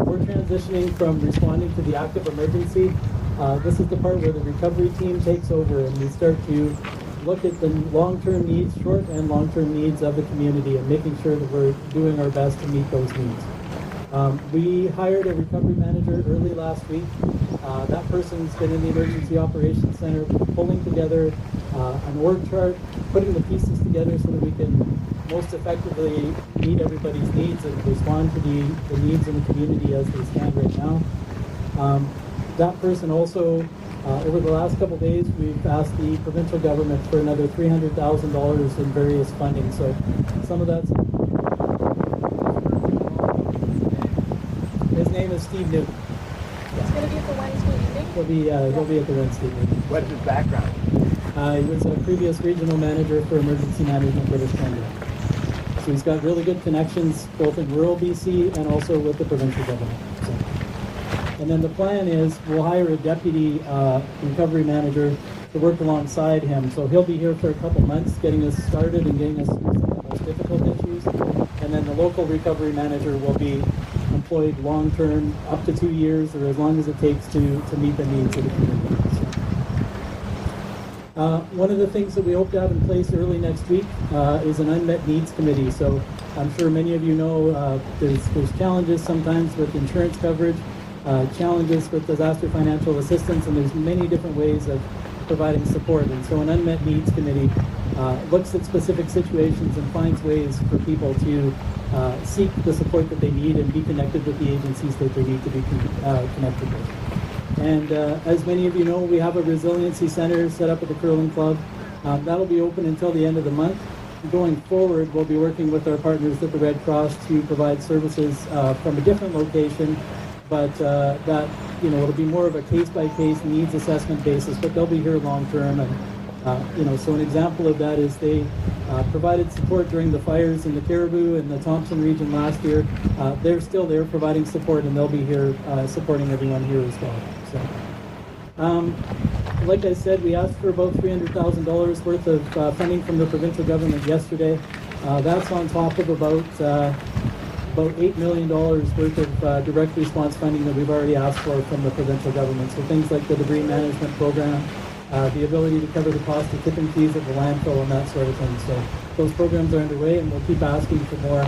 we're transitioning from responding to the active emergency. This is the part where the recovery team takes over and we start to look at the long-term needs, short and long-term needs of the community and making sure that we're doing our best to meet those needs. We hired a recovery manager early last week. That person's been in the Emergency Operations Center pulling together an org chart, putting the pieces together so that we can most effectively meet everybody's needs and respond to the needs in the community as they stand right now. That person also, over the last couple of days, we've asked the provincial government for another $300,000 in various funding. So some of that's... His name is Steve Newton. He's going to be at the Wednesday meeting? He'll be at the Wednesday meeting. What's his background? He was a previous regional manager for emergency management British Columbia. So he's got really good connections both in rural BC and also with the provincial government. So. And then the plan is we'll hire a deputy recovery manager to work alongside him. So he'll be here for a couple months getting us started and getting us through some of the most difficult issues. And then the local recovery manager will be employed long-term, up to 2 years or as long as it takes to meet the needs of the community. One of the things that we hope to have in place early next week is an unmet needs committee. So I'm sure many of you know there's challenges sometimes with insurance coverage, challenges with disaster financial assistance, and there's many different ways of providing support. And so an unmet needs committee looks at specific situations and finds ways for people to seek the support that they need and be connected with the agencies that they need to be connected with. And as many of you know, we have a resiliency center set up at the Curling Club. That'll be open until the end of the month. Going forward, we'll be working with our partners at the Red Cross to provide services from a different location, but that, it'll be more of a case-by-case needs assessment basis, but they'll be here long-term. And so an example of that is they provided support during the fires in the Caribou and the Thompson region last year. They're still there providing support, and they'll be here supporting everyone here as well. So, like I said, we asked for about $300,000 worth of funding from the provincial government yesterday. That's on top of about $8 million worth of direct response funding that we've already asked for from the provincial government. So things like the debris management program, the ability to cover the cost of tipping fees at the landfill and that sort of thing. So those programs are underway, and we'll keep asking for more,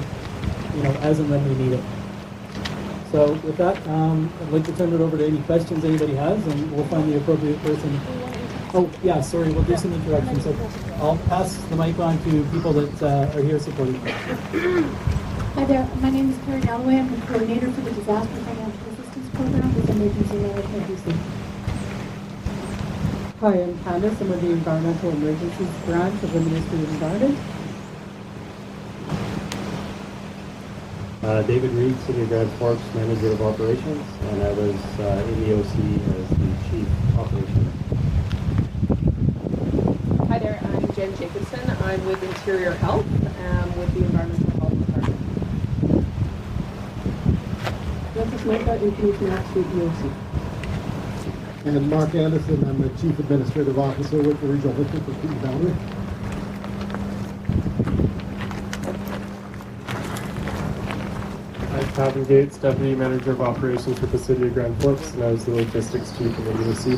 as and when we need it. So with that, I'd like to turn it over to any questions anybody has, and we'll find the appropriate person. Oh, yeah, sorry, we'll do some introductions. So I'll pass the mic on to people that are here supporting. Hi there, my name is Carrie Galloway. I'm the coordinator for the Disaster Financial Assistance Program with Emergency Management BC. Hi, I'm Candace. I'm with the Environmental Emergencies Branch of the Ministry of Environment. David Reed, City of Grand Forks Manager of Operations, and I was in the OC as the Chief Operations. Hi there, I'm Jen Jacobson. I'm with Interior Health with the Environmental Health Department. Francis Mecca, Information Officer at the OC. And Mark Anderson, I'm the Chief Administrative Officer with the Regional District for Kootenai Boundary. I'm Calvin Gates, Deputy Manager of Operations for the City of Grand Forks, and I was the Logistics Chief of the UOC.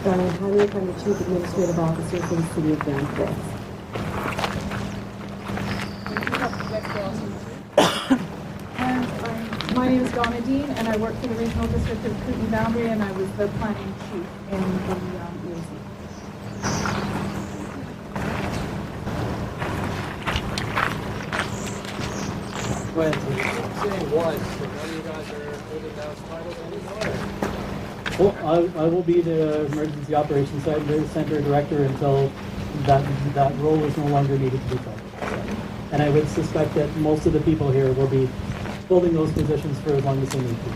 Diane Heinrich, I'm the Chief Administrative Officer for the City of Grand Forks. My name is Donna Dean, and I work for the Regional District of Kootenai Boundary, and I was the Planning Chief in the EOC. But saying was, so none of you guys are holding down titles anymore? Well, I will be the Emergency Operations Center Director until that role is no longer needed to be filled. And I would suspect that most of the people here will be holding those positions for as long as they need to.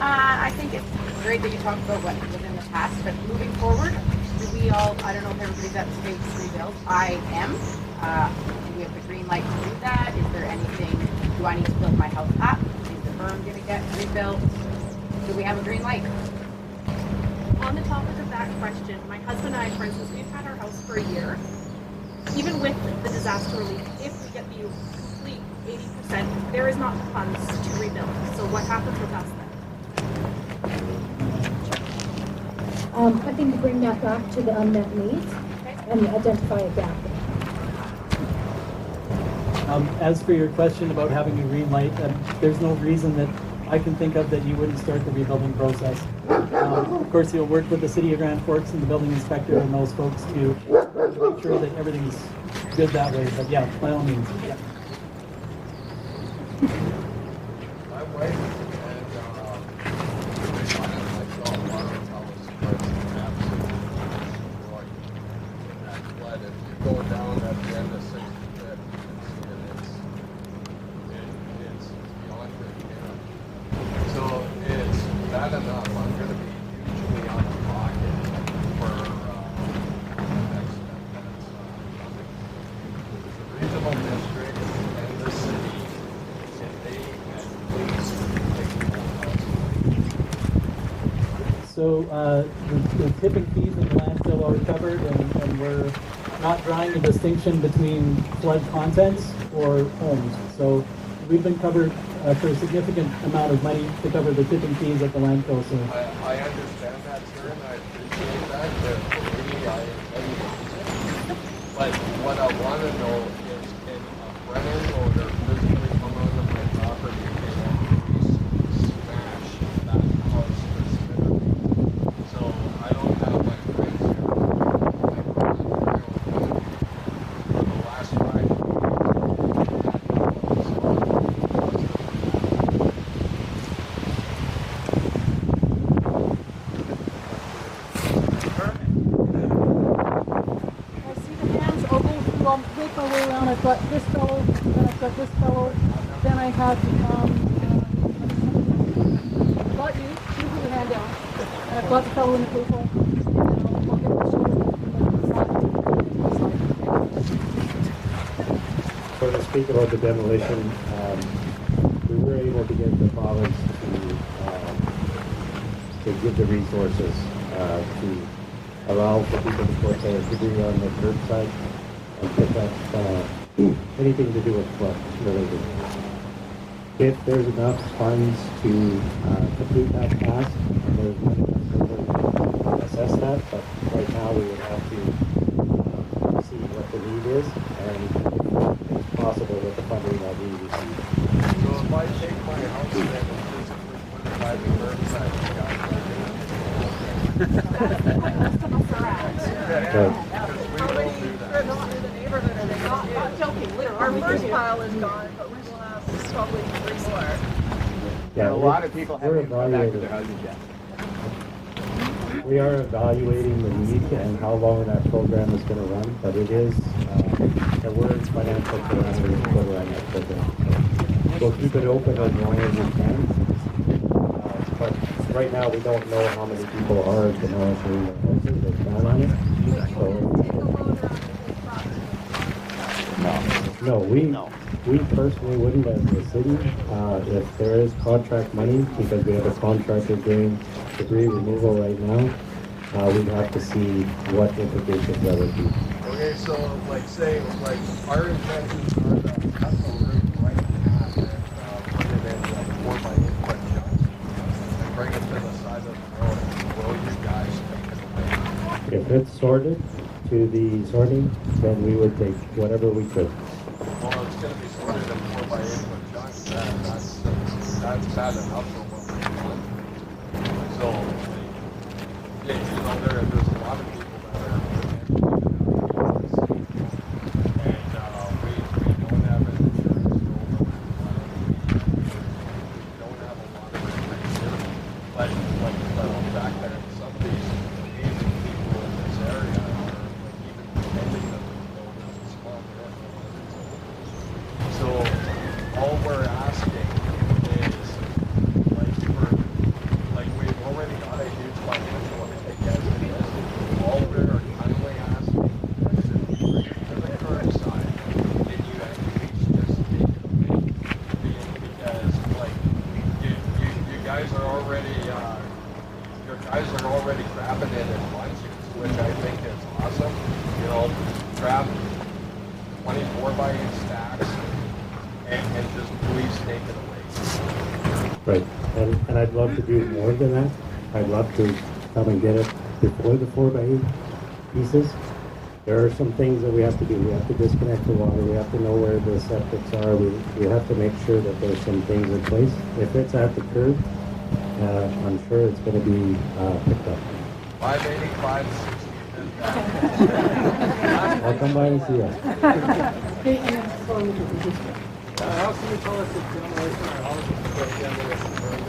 I think it's great that you talked about what was in the past, but moving forward, do we all, I don't know if everybody's at the stage to rebuild. I am. Do we have the green light to do that? Is there anything, do I need to build my house up? Is the berm going to get rebuilt? Do we have a green light? On the topic of that question, my husband and I, for instance, we've had our house for a year. Even with the disaster relief, if we get the complete there is not the funds to rebuild. So what happens with us then? I think to bring that back to the unmet needs and identify a gap. As for your question about having a green light, there's no reason that I can think of that you wouldn't start the rebuilding process. Of course, you'll work with the City of Grand Forks and the building inspector and those folks to make sure that everything's good that way. But yeah, by all means. Yeah. My wife and myself, that flood, if you go down at the end of 65th, it's beyond repair. So it's bad enough. I'm going to be hugely out of pocket for the next step. The regional district and the city, if they had please take So the tipping fees in the landfill are covered, and we're not drawing a distinction between flood contents or homes. So we've been covered for a significant amount of money to cover the tipping fees at the landfill. So I understand that, sir, and I appreciate that. For me, I use it. But what I want to know is, can a Brennan loader physically come onto my property and smash that house to smithereens? So I don't have my friends here. For the last 5 years, I'll make my way around. I've got this fellow, then I've got this fellow, then I have got you put your hand down, and I've got the fellow in the blue hole, and then I'll get the shoulder So to speak about the demolition, we were able to get the province to give the resources to allow for people to put their debris on the curbside and pick up anything to do with flood related. If there's enough funds to complete that task, there's money to assess that, but right now we would have to see what the need is and if it's possible with the funding that we receive. so if I take my house and physically put it by the curbside, you guys are So, Our first pile is gone, but we will have probably 3 more. yeah, a lot of people we're haven't come back to their evaluating. houses yet. We are evaluating the need and how long that program is going to run, but it is, there were financial parameters put around that program. So we'll keep it open as long as we can. But right now, we don't know how many people are demolishing the houses or plan on it. So, no, we personally wouldn't as a city. If there is contract money, because we have a contractor doing debris removal right now, we'd have to see what implications that would be. Okay, so like say, like our intentions are to cut the root right in half and put it in like 4x8 foot chunks and bring it to the side of the road. Will you guys take it away? If it's sorted to the sorting, then we would take whatever we could. Well, it's going to be sorted in 4x8 foot chunks. That's bad enough for what we want. So, yeah, you know, there's a lot of people that are and we don't have an insurance program. We don't have a lot of restrictions. But like the fact that some of these amazing people in this area are like even pretending that there's no small bit. So all we're asking is we've already got a huge financial stake as it is. All we're kindly asking is if you bring it to the current side, can you at least just take it away? Because you guys are already your guys are already grabbing it in bunches, which I think is awesome. You know, grab 24x8 stacks and just police Right, and I'd love to do more than that. I'd love to come and get it before the 4x8 pieces. There are some things that we have to do. We have to disconnect the water. We have to know where the septics are. We have to make sure that there's some things in place. If it's at the curb, I'm sure it's going to be picked up. 580, 560. I'll come by and see you. How can you tell us if demolition or house is for demolition permit?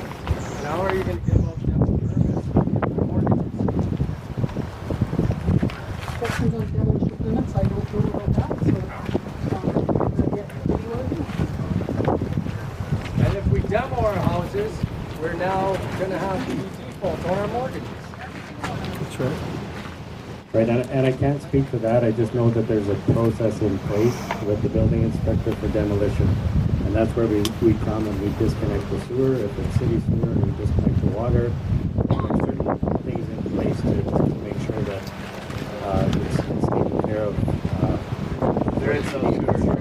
And how are you going to give out demolition permits? Questions on demolition permits, I don't know about that, so, And if we demo our houses, we're now going to have to be default on our mortgages. That's right. Right, and I can't speak for that. I just know that there's a process in place with the building inspector for demolition. And that's where we come and we disconnect the sewer. If it's city sewer, we disconnect the water. There's certain things in place to make sure that it's taken care of. There is no sewer.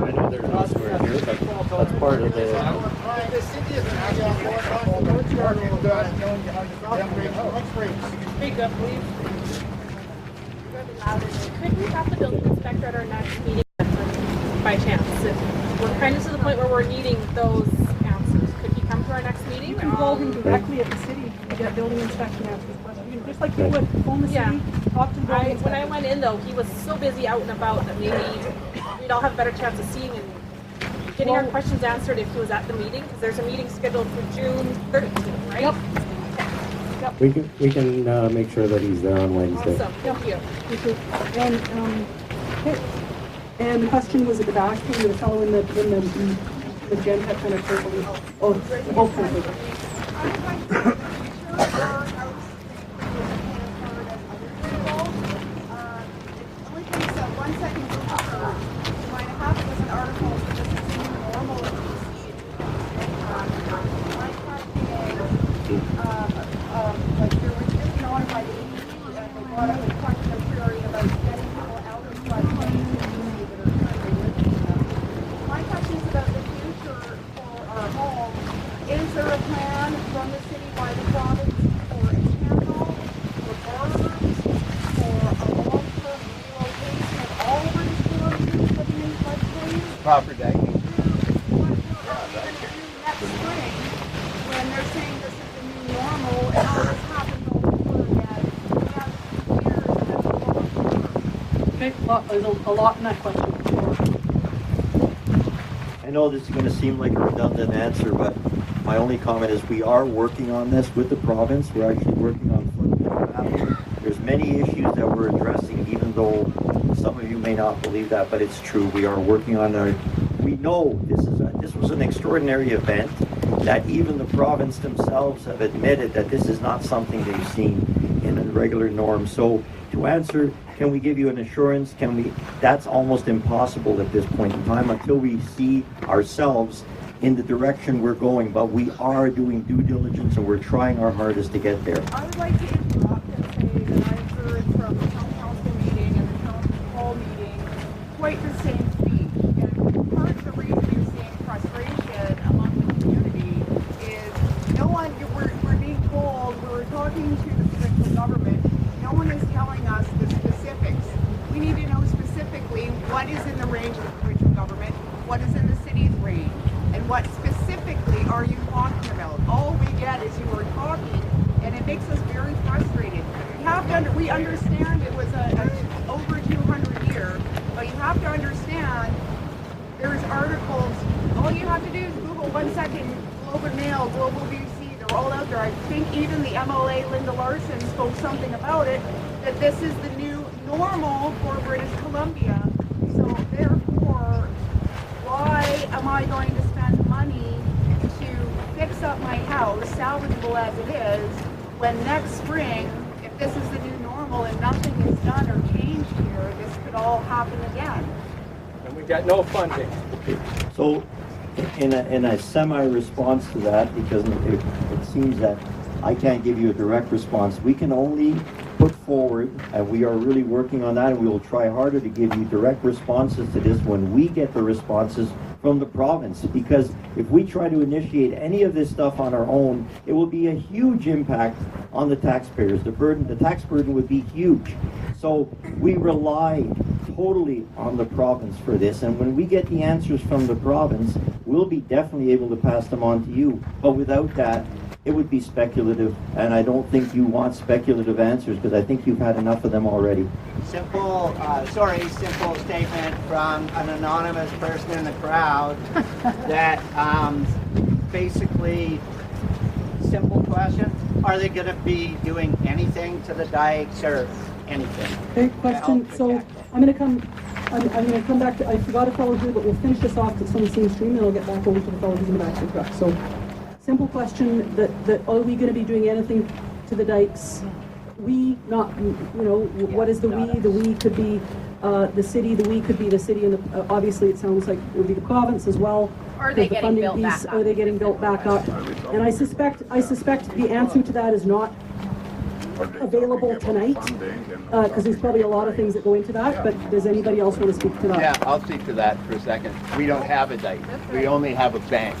I know there's no sewer here, but that's part of the... The city is asking for Speak up, please. Could we have the building inspector at our next meeting by chance? If we're kind of to the point where we're needing those answers. Could he come to our next meeting? you can call him directly at the city to get building inspection answers questions. You can, just like you would phone the Yeah. city, talk to the building inspector. When I went in though, he was so busy out and about that maybe we'd all have a better chance of seeing and getting our questions answered if he was at the meeting, because there's a meeting scheduled for June 13th, right? Yep. We can make sure that he's there on Wednesday. Awesome, thank you. And, okay. And the question was at the back, the fellow in the magenta kind of purple. Oh, both purple. Is there a plan from the city by the province for a channel, for bars, for a long-term relocation of all of the storms living in floodplains? proper day. What are we going to do next spring when they're saying this is the new normal and all this happens all over again? We have years of Okay, there's a lot in that question. I know this is going to seem like a redundant answer, but my only comment is we are working on this with the province. We're actually working on floodplain maps. There's many issues that we're addressing, even though some of you may not believe that, but it's true. We are working on our. We know this was an extraordinary event that even the province themselves have admitted that this is not something they've seen in a regular norm. So to answer, can we give you an assurance? Can we? That's almost impossible at this point in time until we see ourselves in the direction we're going. But we are doing due diligence and we're trying our hardest to get there. I would like to interrupt and say that I've heard from the town council meeting and the town hall meeting quite the same speech. And part of the reason you're seeing frustration among the community is no one, we're being told, we're talking to the provincial government, no one is telling us the specifics. We need to know specifically what is in the range of the provincial government, what is in the city's range, and what specifically are you talking about. All we get is you are talking, and it makes us very frustrated. We understand it was over 200 year, but you have to understand there's articles. All you have to do is Google 1 second, Globe and Mail, Global BC, they're all out there. I think even the MLA, Linda Larson, spoke something about it, that this is the new normal for British Columbia. So therefore, why am I going to spend money to fix up my house, salvageable as it is, when next spring, if this is the new normal and nothing is done or changed here, this could all happen again? And we got no funding. So in a semi-response to that, because it seems that I can't give you a direct response, we can only put forward, and we are really working on that, and we will try harder to give you direct responses to this when we get the responses from the province, because if we try to initiate any of this stuff on our own, it will be a huge impact on the taxpayers. The tax burden would be huge. So we rely totally on the province for this, and when we get the answers from the province, we'll be definitely able to pass them on to you. But without that, it would be speculative, and I don't think you want speculative answers, because I think you've had enough of them already. Simple statement from an anonymous person in the crowd that basically, simple question, are they going to be doing anything to the dikes or anything? Great question. So I'm going to come back to, I forgot a fellow here, but we'll finish this off because someone's seeing stream, and I'll get back over to the fellow who's in the back of the truck. So simple question, that are we going to be doing anything to the dikes? We, not, what is the we? The we could be the city, the we could be the city, and obviously it sounds like it would be the province as well. Are they getting built back up? Are they getting built back up? And I suspect the answer to that is not available tonight, because there's probably a lot of things that go into that, but does anybody else want to speak to that? Yeah, I'll speak to that for a second. We don't have a dike. We only have a bank.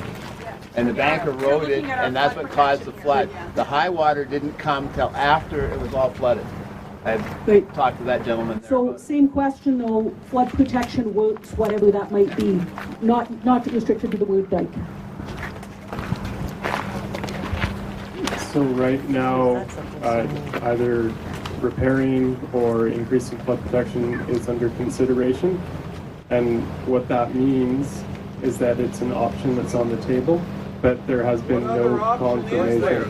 And the bank eroded, and that's what caused the flood. The high water didn't come till after it was all flooded. I talked to that gentleman there. So same question though, flood protection works, whatever that might be, not restricted to the word dike. So right now, either repairing or increasing flood protection is under consideration. And what that means is that it's an option that's on the table, but there has been no confirmation.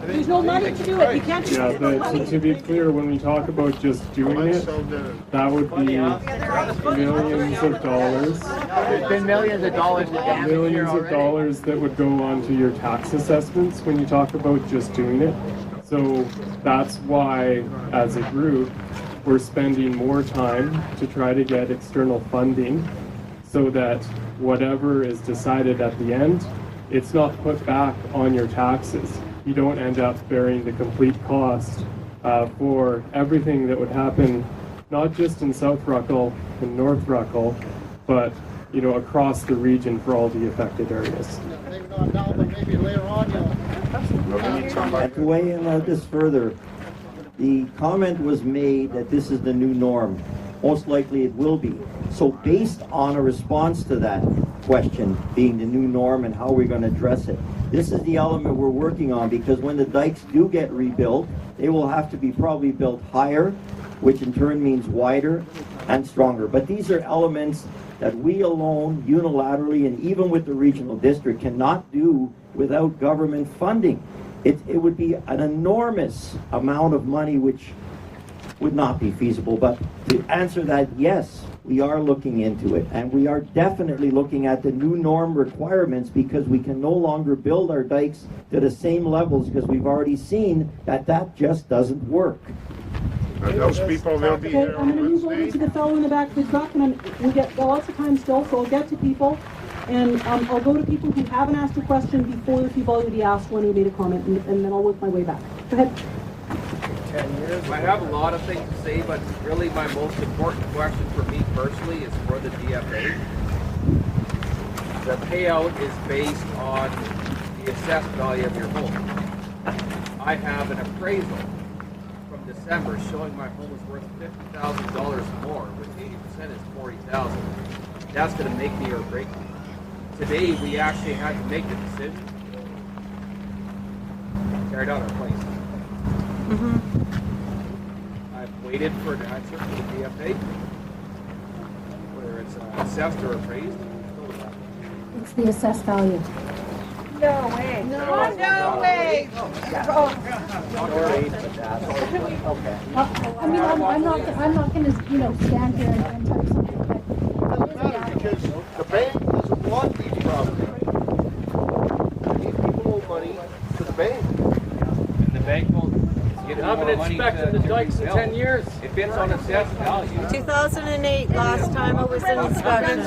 There's no money to do it. You can't just Yeah, but to be clear, when we talk about just doing it, that would be millions of dollars. There's been millions of dollars in damage here Millions of already. dollars that would go onto your tax assessments when you talk about just doing it. So that's why, as a group, we're spending more time to try to get external funding so that whatever is decided at the end, it's not put back on your taxes. You don't end up bearing the complete cost for everything that would happen, not just in South Ruckle and North Ruckle, but across the region for all the affected areas. Maybe later on, And to weigh in on this further, the comment was made that this is the new norm. Most likely it will be. So based on a response to that question being the new norm and how we're going to address it, this is the element we're working on, because when the dikes do get rebuilt, they will have to be probably built higher, which in turn means wider and stronger. But these are elements that we alone, unilaterally, and even with the regional district, cannot do without government funding. It would be an enormous amount of money, which would not be feasible. But to answer that, yes, we are looking into it, and we are definitely looking at the new norm requirements, because we can no longer build our dikes to the same levels, because we've already seen that that just doesn't work. Those people, they'll be here I'm on going to move over Wednesday. to the fellow in the back of the truck, and we get lots of time still, so I'll get to people, and I'll go to people who haven't asked a question before, if you've already asked one who made a comment, and then I'll work my way back. Go ahead. 10 years. I have a lot of things to say, but really my most important question for me personally is for the DFA. The payout is based on the assessed value of your home. I have an appraisal from December showing my home is worth $50,000 more, which 80% is $40,000. That's going to make me or break me. Today we actually had to make the decision. Tear down our place. I've waited for an answer from the DFA, whether it's assessed or appraised. It's the assessed value. No way. No way. I mean, I'm not going to stand here and tell you something. Because the bank doesn't want these properties. These people owe money to the bank. And the bank won't give I haven't inspected the dikes in 10 years. If it's on assessed value. 2008, last time it was an inspection.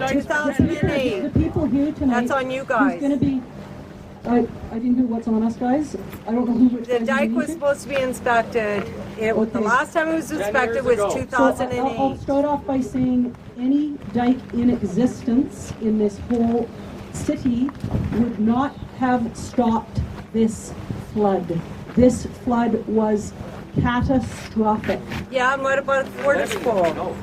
2008. The people here tonight. That's on you Who's guys. going to be? I didn't hear what's on us, guys. I don't know who. The dike was supposed to be inspected. The last time it was inspected was 2008. So I'll start off by saying any dike in existence in this whole city would not have stopped this flood. This flood was catastrophic. Yeah, and what about Fortis Pole?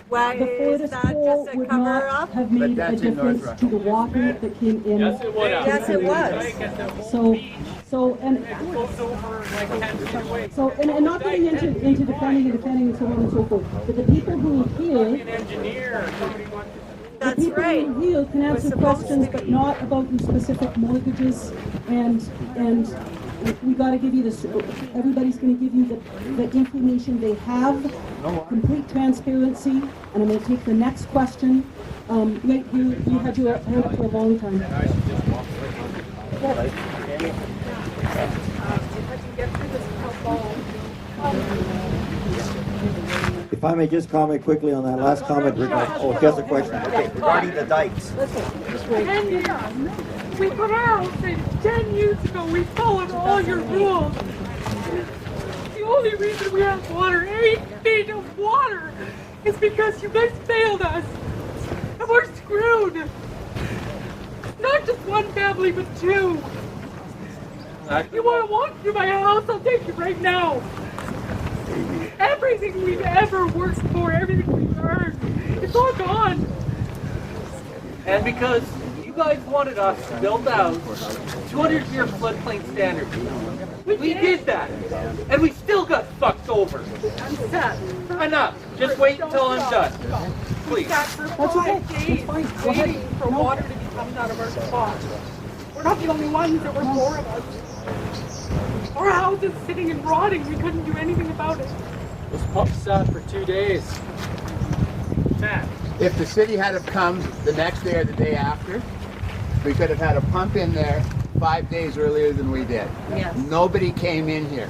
Why The is Fortis that Pole just a would cover not up? have made a difference to the water that came in. Yes, it would have. Yes, it was. And not getting into defending and so on and so forth, but the people who are here, That's the people right. who are here can answer questions, but not about the specific mortgages, and we got to give you this. Everybody's going to give you the information they have, complete transparency, and I'm going to take the next question. You had your hand for a long time. If I may just comment quickly on that last comment regarding, just a question, okay, regarding the dikes. 10 years. We put our house in 10 years ago. We followed all your rules. The only reason we have water, 8 feet of water, is because you guys failed us. And we're screwed. Not just one family, but 2. You want to walk through my house? I'll take you right now. Everything we've ever worked for, everything we've earned, it's all gone. And because you guys wanted us to build out 200-year floodplain standard, we did that. And we still got fucked over. I'm set. Enough. Just wait until I'm done. Please. We sat for 5 days waiting for water to be pumped out of our spot. We're not the only ones. There were 4 of us. Our house is sitting and rotting. We couldn't do anything about it. This pump sat for 2 days. Matt. If the city had have come the next day or the day after, we could have had a pump in there 5 days earlier than we did. Yes. Nobody came in here.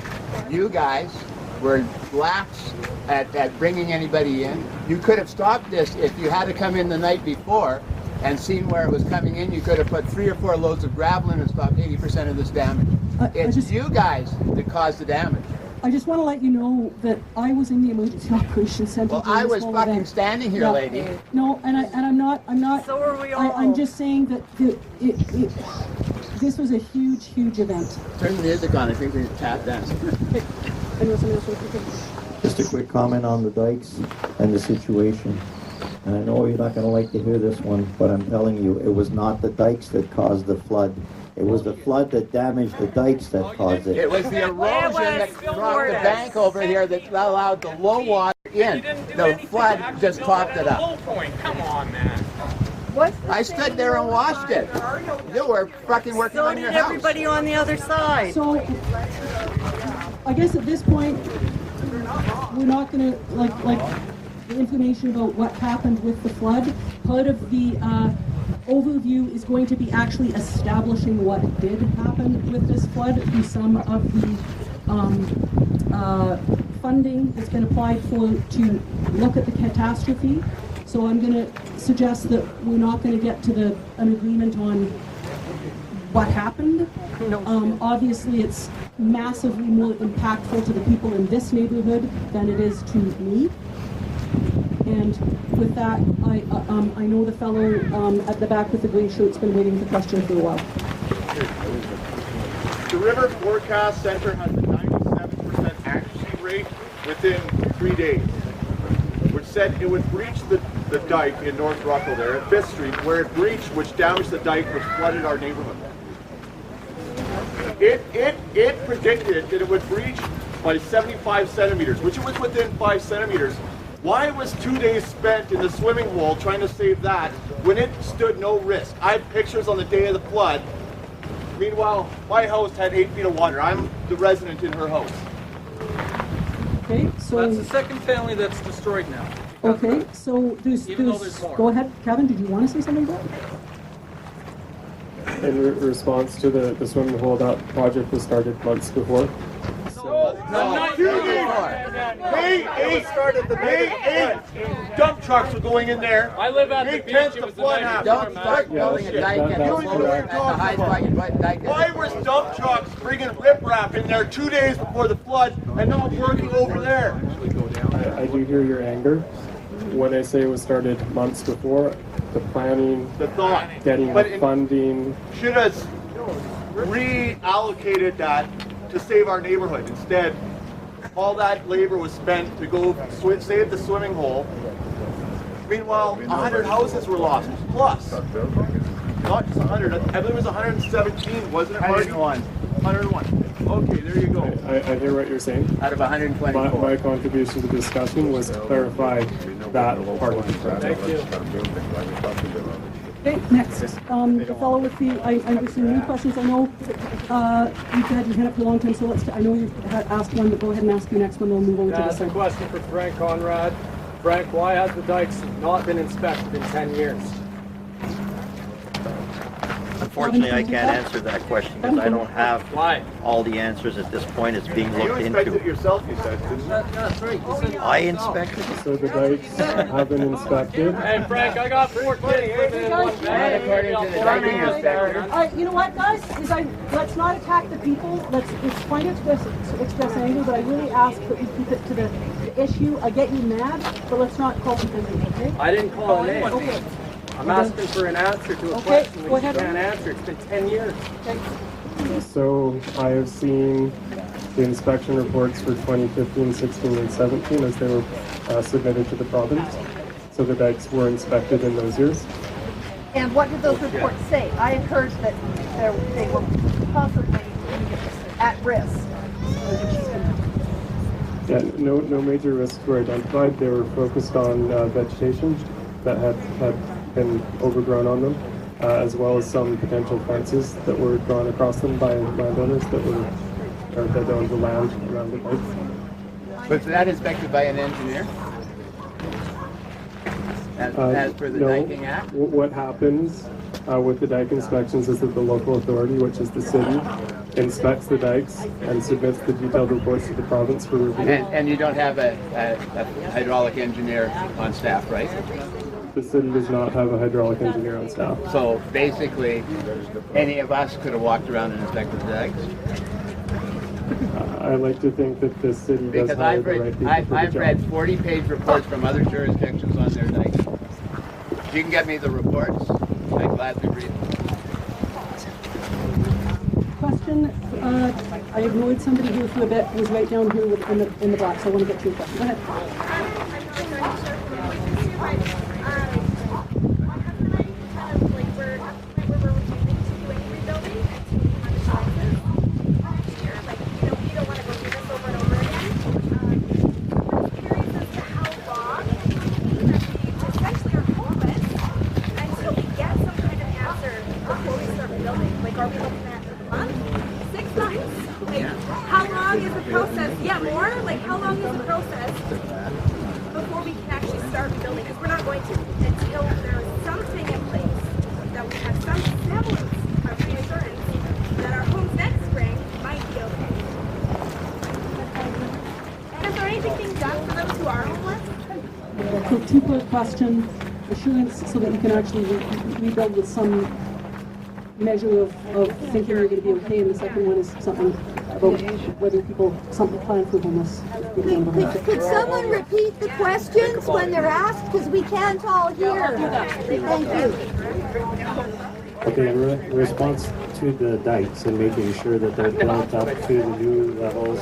You guys were lax at bringing anybody in. You could have stopped this if you had to come in the night before and seen where it was coming in. You could have put 3 or 4 loads of gravel in and stopped 80% of this damage. It's you guys that caused the damage. I just want to let you know that I was in the emergency operations center. Well, I was fucking standing here, lady. No, and I'm not. So are we all. I'm just saying that this was a huge event. Turn the music on. I think we tap dance. Just a quick comment on the dikes and the situation. And I know you're not going to like to hear this one, but I'm telling you, it was not the dikes that caused the flood. It was the flood that damaged the dikes that caused it. It was the erosion that brought the bank over here that allowed the low water in. The flood just topped it up. Come on, man. I stood there and watched it. You were fucking working on your house. Everybody on the other side. So, I guess at this point, we're not going to like the information about what happened with the flood. Part of the overview is going to be actually establishing what did happen with this flood through some of the funding that's been applied for to look at the catastrophe. So I'm going to suggest that we're not going to get to an agreement on what happened. Obviously, it's massively more impactful to the people in this neighborhood than it is to me. And with that, I know the fellow at the back with the green shirt's been waiting for the question for a while. The River Forecast Center has a 97% accuracy rate within 3 days, which said it would breach the dike in North Ruckle there at 5th Street, where it breached, which damaged the dike, which flooded our neighborhood. It predicted that it would breach by 75 centimeters, which it was within 5 centimeters. Why was 2 days spent in the swimming hole trying to save that when it stood no risk? I have pictures on the day of the flood. Meanwhile, my house had 8 feet of water. I'm the resident in her house. Okay, so that's the second family that's destroyed now. Okay, so there's more. Go ahead, Kevin. Did you want to say something about it? In response to the swimming hole, that project was started months before. No, 2 days. May 8th, dump trucks were going in there. I live at the beach. It was the night Don't start building a dike at the high spot dike. Why was dump trucks bringing riprap in there 2 days before the flood and not working over there? I do hear your anger. when I say it was started months before, the planning, The thought. getting But the funding. should have reallocated that to save our neighborhood. Instead, all that labor was spent to go save the swimming hole. Meanwhile, 100 houses were lost, plus. Not just 100, I believe it was 117, wasn't it, Marty? 101. 101. Okay, there you go. I hear what you're saying. Out of 124. My contribution to the discussion was to clarify that part of the project. Okay, next, the fellow with the, I'm assuming new questions. I know you've had your hand up for a long time, so I know you've asked one, but go ahead and ask your next one, then we'll move over to this That's a one. question for Frank Conrad. Frank, why has the dikes not been inspected in 10 years? Unfortunately, I can't answer that question because I don't have all the answers at this point. It's being You looked inspected it into. yourself, you said, didn't you? That's right. I inspected it. So the dikes have been inspected. Hey, Frank, I got 4 kids living in one bed. You know what, guys? Let's not attack the people. It's fine to express anger, but I really ask that we keep it to the issue. I get you mad, but let's not call people names, okay? I didn't call a name. Okay. I'm asking for an answer to a question which you can't answer. It's been 10 years. So I have seen the inspection reports for 2015, 16, and 17 as they were submitted to the province. So the dikes were inspected in those years. And what did those reports say? I heard that they were possibly at risk. Yeah, no major risks were identified. They were focused on vegetation that had been overgrown on them, as well as some potential fences that were drawn across them by landowners that owned the land around the dikes. Was that inspected by an engineer? As per the No. Diking Act? What happens with the dike inspections is that the local authority, which is the city, inspects the dikes and submits the detailed reports to the province for review. And you don't have a hydraulic engineer on staff, right? The city does not have a hydraulic engineer on staff. So basically, any of us could have walked around and inspected the dikes? I like to think that the city does Because hire I've the right read, people for the I've job. read 40-page reports from other jurisdictions on their dikes. If you can get me the reports, I'd gladly read them. Question, I ignored somebody here for a bit, who was right down here in the black, so I want to get to your question. Go ahead. How long is the process? Yeah, more? Like, how long is the process before we can actually start rebuilding? Because we're not going to until there is something in place that we have some semblance of reassurance that our homes next spring might be okay. And is there anything being done for those who are homeless? So two-part question, assurance so that you can actually rebuild with some measure of thinking you're going to be okay, and the second one is something about whether people, something plan for homeless. Could someone repeat the questions when they're asked? Because we can't all hear. Thank you. Okay, in response to the dikes and making sure that they're built up to the new levels,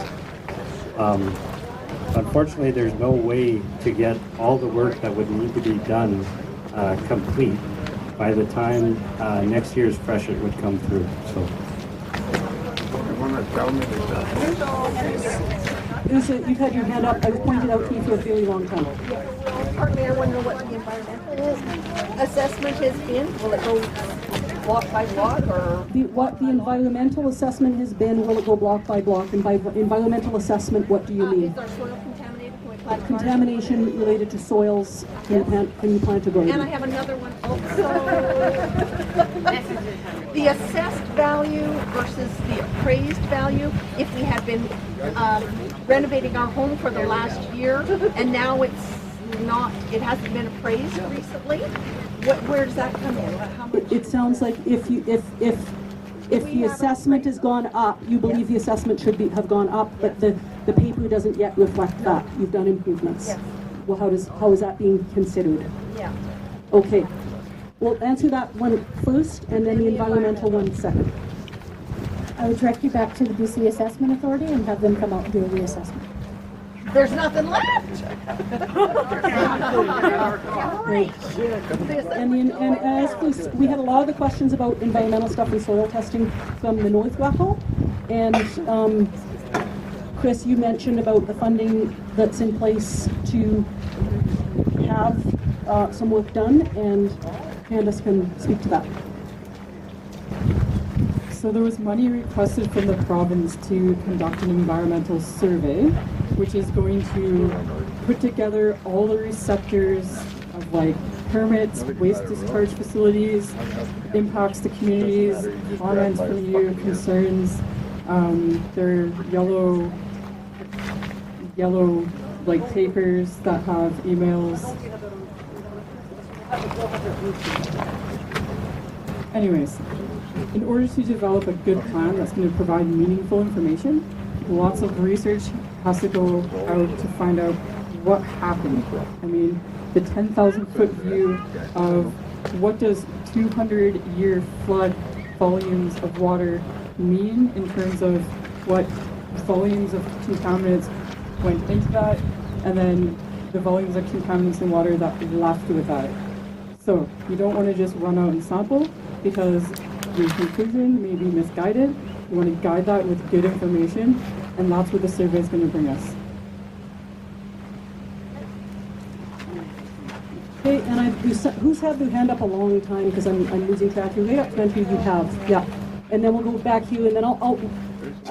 unfortunately there's no way to get all the work that would need to be done complete by the time next year's freshet would come through. So. You've had your hand up. I was pointed out to you for a very long time. Partly I want to know what the environmental assessment has been. Will it go block by block or? What the environmental assessment has been, will it go block by block? And by environmental assessment, what do you mean? Is our soil contaminated? Can we plant Contamination related to soils. Can you plant a garden? And I have another one also. The assessed value versus the appraised value. If we had been renovating our home for the last year and now it hasn't been appraised recently, where does that come in? How much? It sounds like if the assessment has gone up, you believe the assessment should have gone up, but the paper doesn't yet reflect that. You've done improvements. Yes. well, how is that being considered? Yeah. Okay, we'll answer that one first, and then the environmental one second. I would direct you back to the BC Assessment Authority and have them come out and do a reassessment. There's nothing left. And as we had a lot of the questions about environmental stuff and soil testing from the North Ruckle, and Chris, you mentioned about the funding that's in place to have some work done, and Candace can speak to that. So there was money requested from the province to conduct an environmental survey, which is going to put together all the receptors of like permits, waste discharge facilities, impacts to communities, comments from you, concerns. There are yellow like papers that have emails. Anyways, in order to develop a good plan that's going to provide meaningful information, lots of research has to go out to find out what happened. I mean, the 10,000-foot view of what does 200-year flood volumes of water mean in terms of what volumes of contaminants went into that, and then the volumes of contaminants in water that left with that. So you don't want to just run out and sample, because your conclusion may be misguided. You want to guide that with good information, and that's what the survey is going to bring us. Okay, and who's had their hand up a long time, because I'm losing track. You're right up front here, you have, yeah. And then we'll go back here, and then I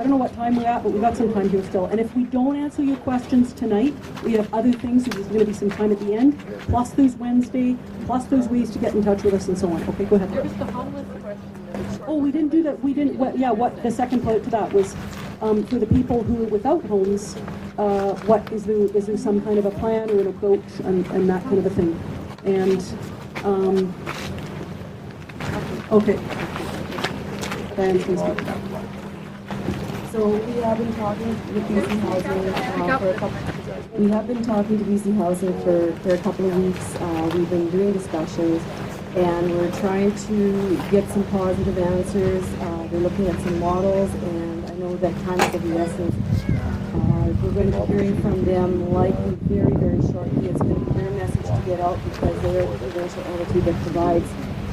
don't know what time we're at, but we've got some time here still. And if we don't answer your questions tonight, we have other things, so there's going to be some time at the end. Plus there's Wednesday, plus there's ways to get in touch with us and so on. Okay, go ahead. There was the homeless question. Oh, we didn't do that. We didn't, what the second part to that was, for the people who are without homes, what is there some kind of a plan or an approach and that kind of a thing. And, okay. Diane's going to speak to that. So we have been talking with BC Housing for a couple. We have been talking to BC Housing for a couple of weeks. We've been doing discussions, and we're trying to get some positive answers. We're looking at some models, and I know that time is of the essence. We're going to be hearing from them likely very, very shortly. It's going to be their message to get out, because they're the provincial entity that provides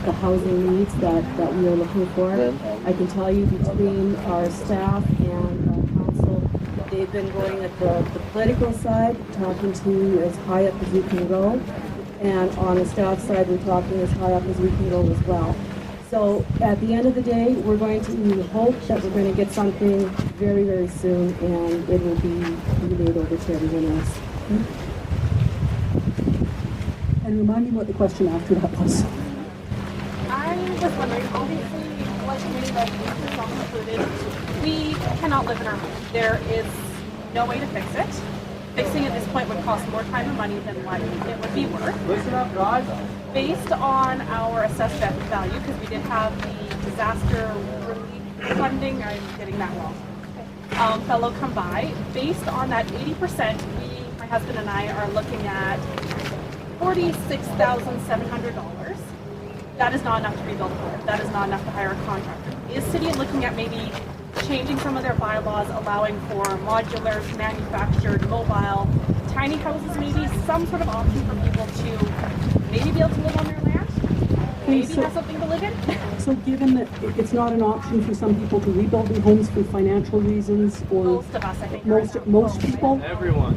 the housing needs that we are looking for. I can tell you, between our staff and our council, they've been going at the political side, talking to as high up as we can go, and on the staff side, we're talking as high up as we can go as well. So at the end of the day, we're going to hope that we're going to get something very, very soon, and it will be relayed over to everyone else. And remind me what the question after that was. I was wondering, obviously, like many residents are included, we cannot live in our home. There is no way to fix it. Fixing it at this point would cost more time and money than what it would be worth. Listen up, guys. Based on our assessed value, because we did have the disaster relief funding, I'm getting that wrong, fellow come by. Based on that 80%, my husband and I are looking at $46,700. That is not enough to rebuild a home. That is not enough to hire a contractor. Is City looking at maybe changing some of their bylaws, allowing for modulars, manufactured, mobile, tiny houses, maybe some sort of option for people to maybe be able to live on their land? Maybe have something to live in? So given that it's not an option for some people to rebuild their homes for financial reasons, or most of us, I think. Most people? Everyone.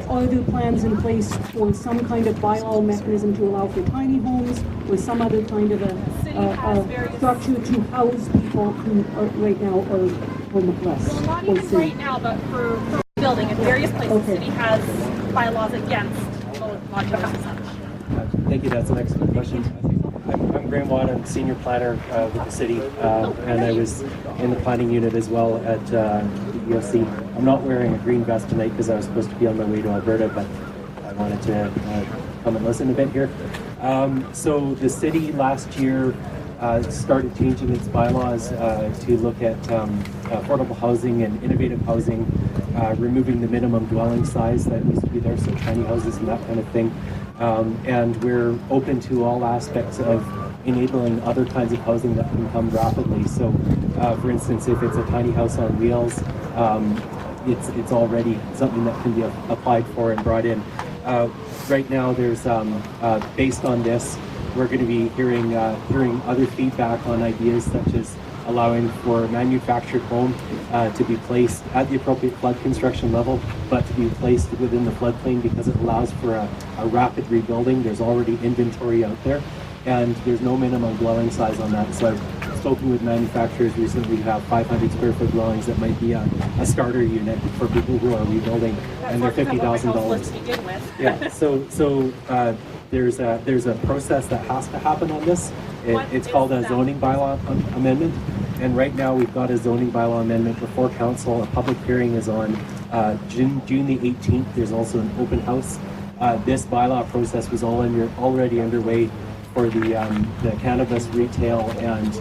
Are there plans in place for some kind of bylaw mechanism to allow for tiny homes, or some other kind of a structure to house people who are right now are homeless? Well, not even right now, but for building in various places, the city has bylaws against modulars and such. Thank you. That's an excellent question. I'm Graham Watt. I'm senior planner with the city, and I was in the planning unit as well at the EOC. I'm not wearing a green vest tonight because I was supposed to be on my way to Alberta, but I wanted to come and listen a bit here. So the city last year started changing its bylaws to look at affordable housing and innovative housing removing the minimum dwelling size that used to be there, so tiny houses and that kind of thing. And we're open to all aspects of enabling other kinds of housing that can come rapidly. So, for instance, if it's a tiny house on wheels, it's already something that can be applied for and brought in. Right now, there's based on this, we're going to be hearing other feedback on ideas such as allowing for manufactured home to be placed at the appropriate flood construction level, but to be placed within the floodplain because it allows for a rapid rebuilding. There's already inventory out there, and there's no minimum dwelling size on that. So I've spoken with manufacturers recently who have 500 square foot dwellings that might be a starter unit for people who are rebuilding, and they're $50,000. Yeah, so there's a process that has to happen on this. It's called a zoning bylaw amendment, and right now we've got a zoning bylaw amendment before council. A public hearing is on June the 18th. There's also an open house. This bylaw process was already underway for the cannabis retail and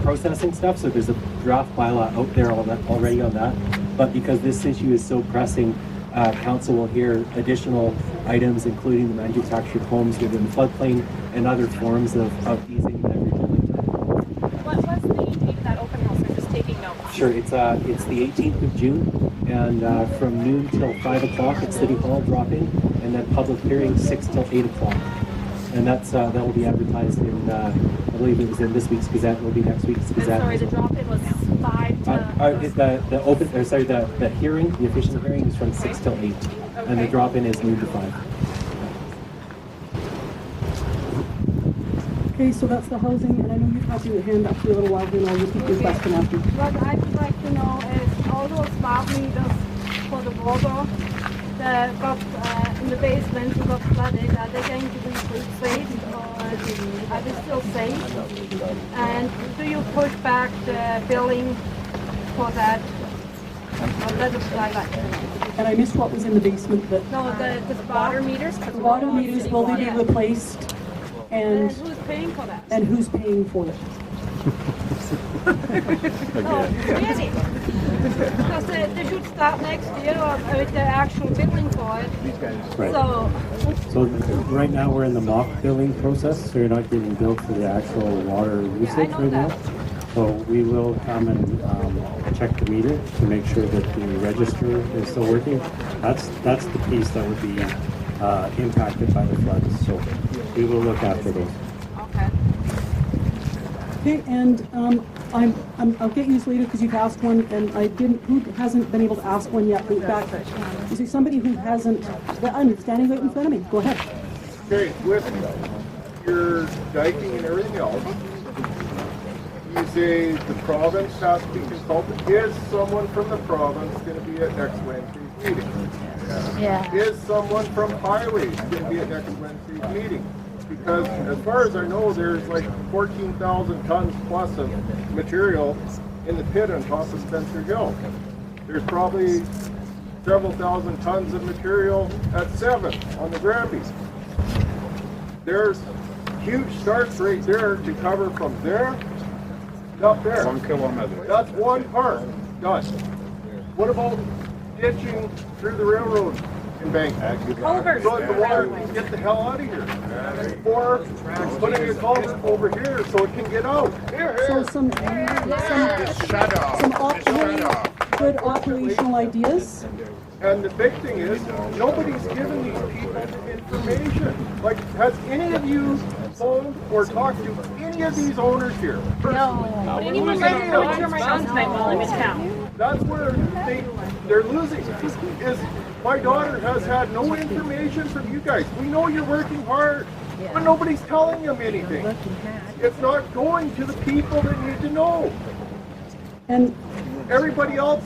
processing stuff. So there's a draft bylaw out there already on that. But because this issue is so pressing, council will hear additional items, including the manufactured homes within the floodplain and other forms of easing that rebuilding time. What's the date of that open house? I'm just taking notes. Sure, it's the 18th of June, and from noon till 5 o'clock at City Hall drop-in, and then public hearing 6 till 8 o'clock. And that will be advertised in, I believe it was in this week's Gazette, it will be next week's Gazette. Sorry, the drop-in was 5 to... the hearing, the official hearing is from 6 till 8, and the drop-in is noon to 5. Okay, so that's the housing, and I know you've had your hand up for a little while, and I'll repeat your question after. What I'd like to know is all those smart meters for the water that got in the basement who got flooded, are they going to be saved or are they still safe? And do you push back the billing for that? That is what I'd like to know. And I missed what was in the basement. No, the water meters. The water meters, will they be replaced? And who's paying for that? And who's paying for it? Really? Because they should start next year with the actual billing for it. Right. So right now we're in the mock billing process, so you're not getting billed for the actual water usage right now. So we will come and check the meter to make sure that the register is still working. That's the piece that would be impacted by the floods. So we will look after those. Okay, and I'll get you later because you've asked one, and who hasn't been able to ask one yet? Back. Is there somebody who hasn't? I'm standing right in front of me. Go ahead. Okay, with your diking and everything else, you say the province has to be consulted. Is someone from the province going to be at next Wednesday's meeting? Yeah. Is someone from highways going to be at next Wednesday's meeting? Because as far as I know, there's like 14,000 tons plus of material in the pit on top of Spencer Hill. There's probably several thousand tons of material at 7 on the Granby. There's huge starts right there to cover from there to up there. 1 kilometer. That's one part. Done. What about ditching through the railroad embankment? Culverts. So the water can get the hell out of here. Or putting a culvert over here so it can get out. So some good operational ideas. And the big thing is, nobody's given these people the information. Like, has any of you phoned or talked to any of these owners here? No. Would anyone like to go to my house tonight while I'm in town? That's where they're losing. Is my daughter has had no information from you guys. We know you're working hard, but nobody's telling them anything. It's not going to the people that need to know. And everybody else,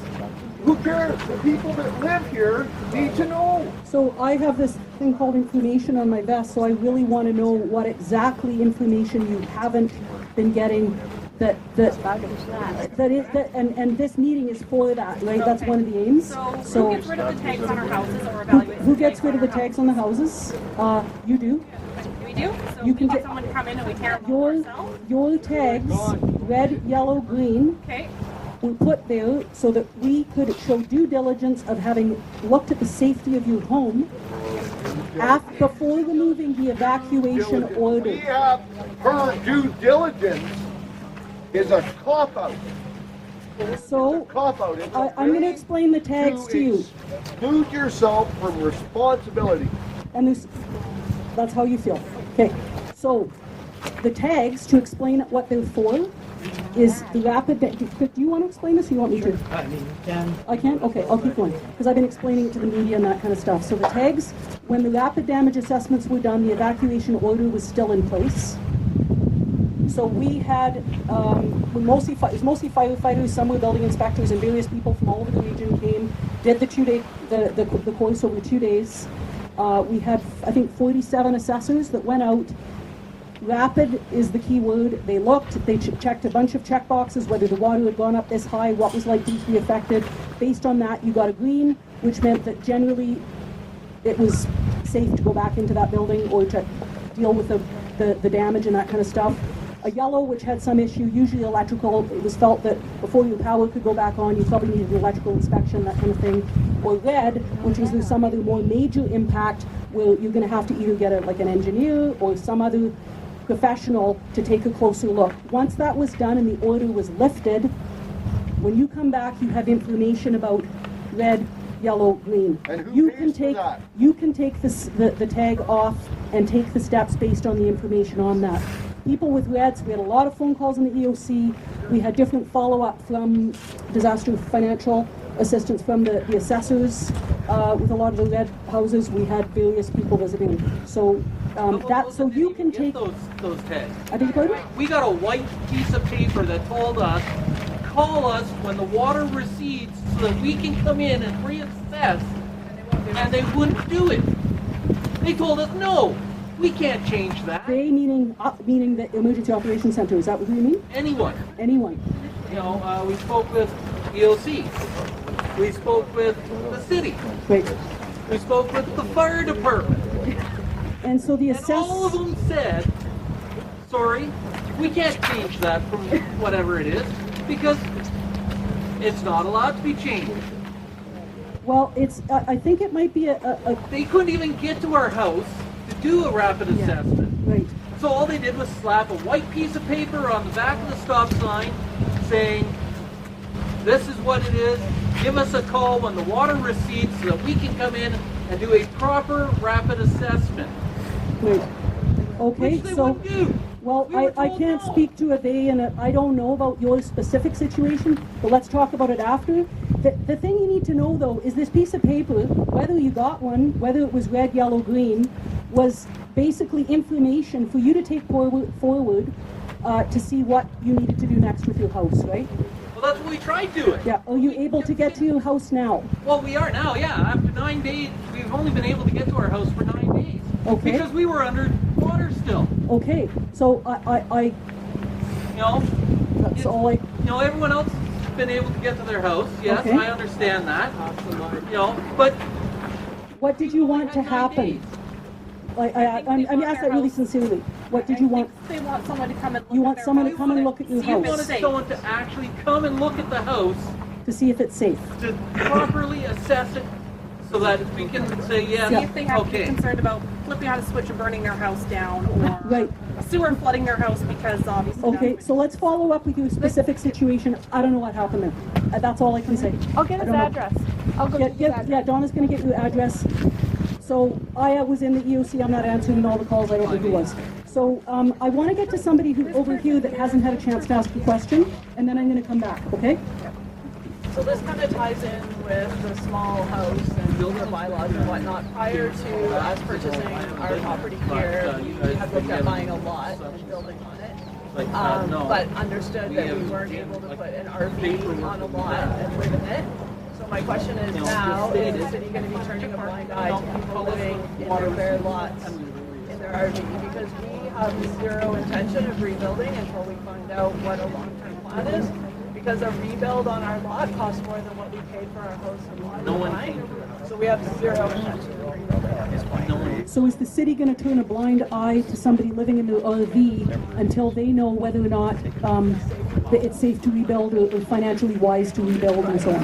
who cares? The people that live here need to know. So I have this thing called information on my vest, so I really want to know what exactly information you haven't been getting and this meeting is for that, right? That's one of the aims. So who gets rid of the tags on our houses or evaluate? Who gets rid of the tags on the houses? You do. We do? So you we get someone to come in and we tear them your tags, red, yellow, green, okay. were put there so that we could show due diligence of having looked at the safety of your home before removing the evacuation order. We have her due diligence is a cop-out. So, I'm going to explain the tags to you. Exclude yourself from responsibility. And that's how you feel. Okay, so the tags, to explain what they're for, is the rapid, do you want to explain this or you want me to? I mean, you can. I can? Okay, I'll keep going. Because I've been explaining it to the media and that kind of stuff. So the tags, when the rapid damage assessments were done, the evacuation order was still in place. So we had, it was mostly firefighters, some were building inspectors, and various people from all over the region came, did the 2-day, the course over 2 days. We had, I think, 47 assessors that went out. Rapid is the key word. They looked, they checked a bunch of check boxes, whether the water had gone up this high, what was likely to be affected. Based on that, you got a green, which meant that generally it was safe to go back into that building or to deal with the damage and that kind of stuff. A yellow, which had some issue, usually electrical. It was felt that before your power could go back on, you probably needed an electrical inspection, that kind of thing. Or red, which is there's some other more major impact where you're going to have to either get an engineer or some other professional to take a closer look. Once that was done and the order was lifted, when you come back, you have information about red, yellow, green. And who you pays can take for that? you can take the tag off and take the steps based on the information on that. People with reds, we had a lot of phone calls in the EOC. We had different follow-up from disaster financial assistance from the assessors. With a lot of the red houses, we had various people visiting. So so you can take those tags. I beg your pardon? We got a white piece of paper that told us, call us when the water recedes so that we can come in and reassess, and they wouldn't do it. They told us, no, we can't change that. They meaning the Emergency Operations Center, is that what you mean? Anyone. Anyone. You know, we spoke with EOC. We spoke with the city. Right. We spoke with the fire department. And so the And all of them said, sorry, we can't change that from whatever it is because it's not allowed to be changed. Well, I think it might be They couldn't even get to our house to do a rapid assessment. Right. So all they did was slap a white piece of paper on the back of the stop sign saying, this is what it is, give us a call when the water recedes so that we can come in and do a proper rapid assessment. Right. Okay, Which they so, wouldn't do. well, I can't speak to a they, and I don't know about your specific situation, but let's talk about it after. The thing you need to know, though, is this piece of paper, whether you got one, whether it was red, yellow, green, was basically information for you to take forward to see what you needed to do next with your house, right? Well, that's what we tried doing. Yeah, are you able to get to your house now? Well, we are now, yeah. After 9 days, we've only been able to get to our house for 9 days. Okay. Because we were under water still. Okay, so I You know, that's all I... you know, everyone else has been able to get to their house. Yes, Okay. I understand that. You know, but What did you want to happen? I'm asking that really sincerely. What did you want? They want someone to come and look You at want their someone to house. come and look at your See if you it's wanted house safe. someone to actually come and look at the house to see if it's safe. to properly assess it so that we can say, yes, See if they have to be okay. concerned about flipping on a switch and burning their house down, or Right. sewer flooding their house because obviously. Okay, so let's follow up with your specific situation. I don't know what happened there. That's all I can say. I'll get I his don't know. address. I'll go Yeah, get his yeah, address. yeah, Donna's gonna get your address. So I was in the EOC, I'm not answering all the calls, I don't know who was. So I wanna get to somebody who over here that hasn't had a chance to ask a question, and then I'm gonna come back, okay? So this kind of ties in with the small house and builder bylaws and whatnot. Prior to us purchasing our property here, we had looked at buying a lot and building on it. But understood that we weren't able to put an RV on a lot and live in it. So my question is now, is the city going to be turning a blind eye to people living in their bare lots in their RV? Because we have zero intention of rebuilding until we find out what a long-term plan is. Because a rebuild on our lot costs more than what we paid for our house and lot. No one So we have zero intention of rebuilding at this point. So is the city gonna turn a blind eye to somebody living in their RV until they know whether or not that it's safe to rebuild or financially wise to rebuild and so on.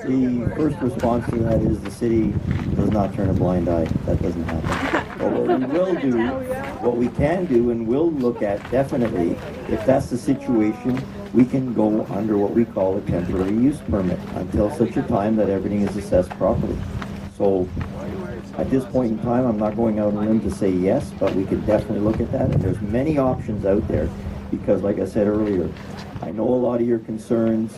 The first response to that is the city does not turn a blind eye. That doesn't happen. But what we will do, what we can do and will look at definitely, if that's the situation, we can go under what we call a temporary use permit until such a time that everything is assessed properly. So at this point in time, I'm not going out on a limb to say yes, but we can definitely look at that. And there's many options out there because, like I said earlier, I know a lot of your concerns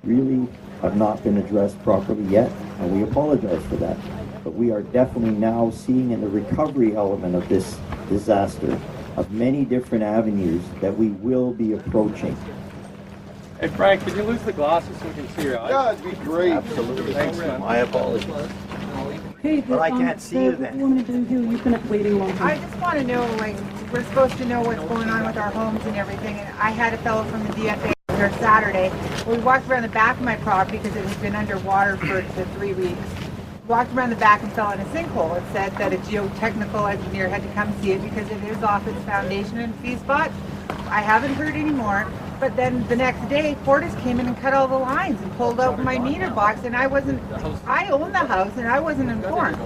really have not been addressed properly yet, and we apologize for that. But we are definitely now seeing in the recovery element of this disaster of many different avenues that we will be approaching. Hey Frank, could you lose the glasses so we can see your eyes? Yeah, it'd be great. Absolutely. Thanks, man. My apologies. Okay, But I can't see you then. Woman in blue here, you've been waiting a long I time. just want to know, like, we're supposed to know what's going on with our homes and everything, and I had a fellow from the DFA here Saturday. We walked around the back of my property because it has been underwater for 3 weeks. Walked around the back and fell in a sinkhole. It said that a geotechnical engineer had to come see it because it is off its foundation and fee spot. I haven't heard any more. But then the next day, Fortis came in and cut all the lines and pulled out my meter box, and I own the house and I wasn't informed.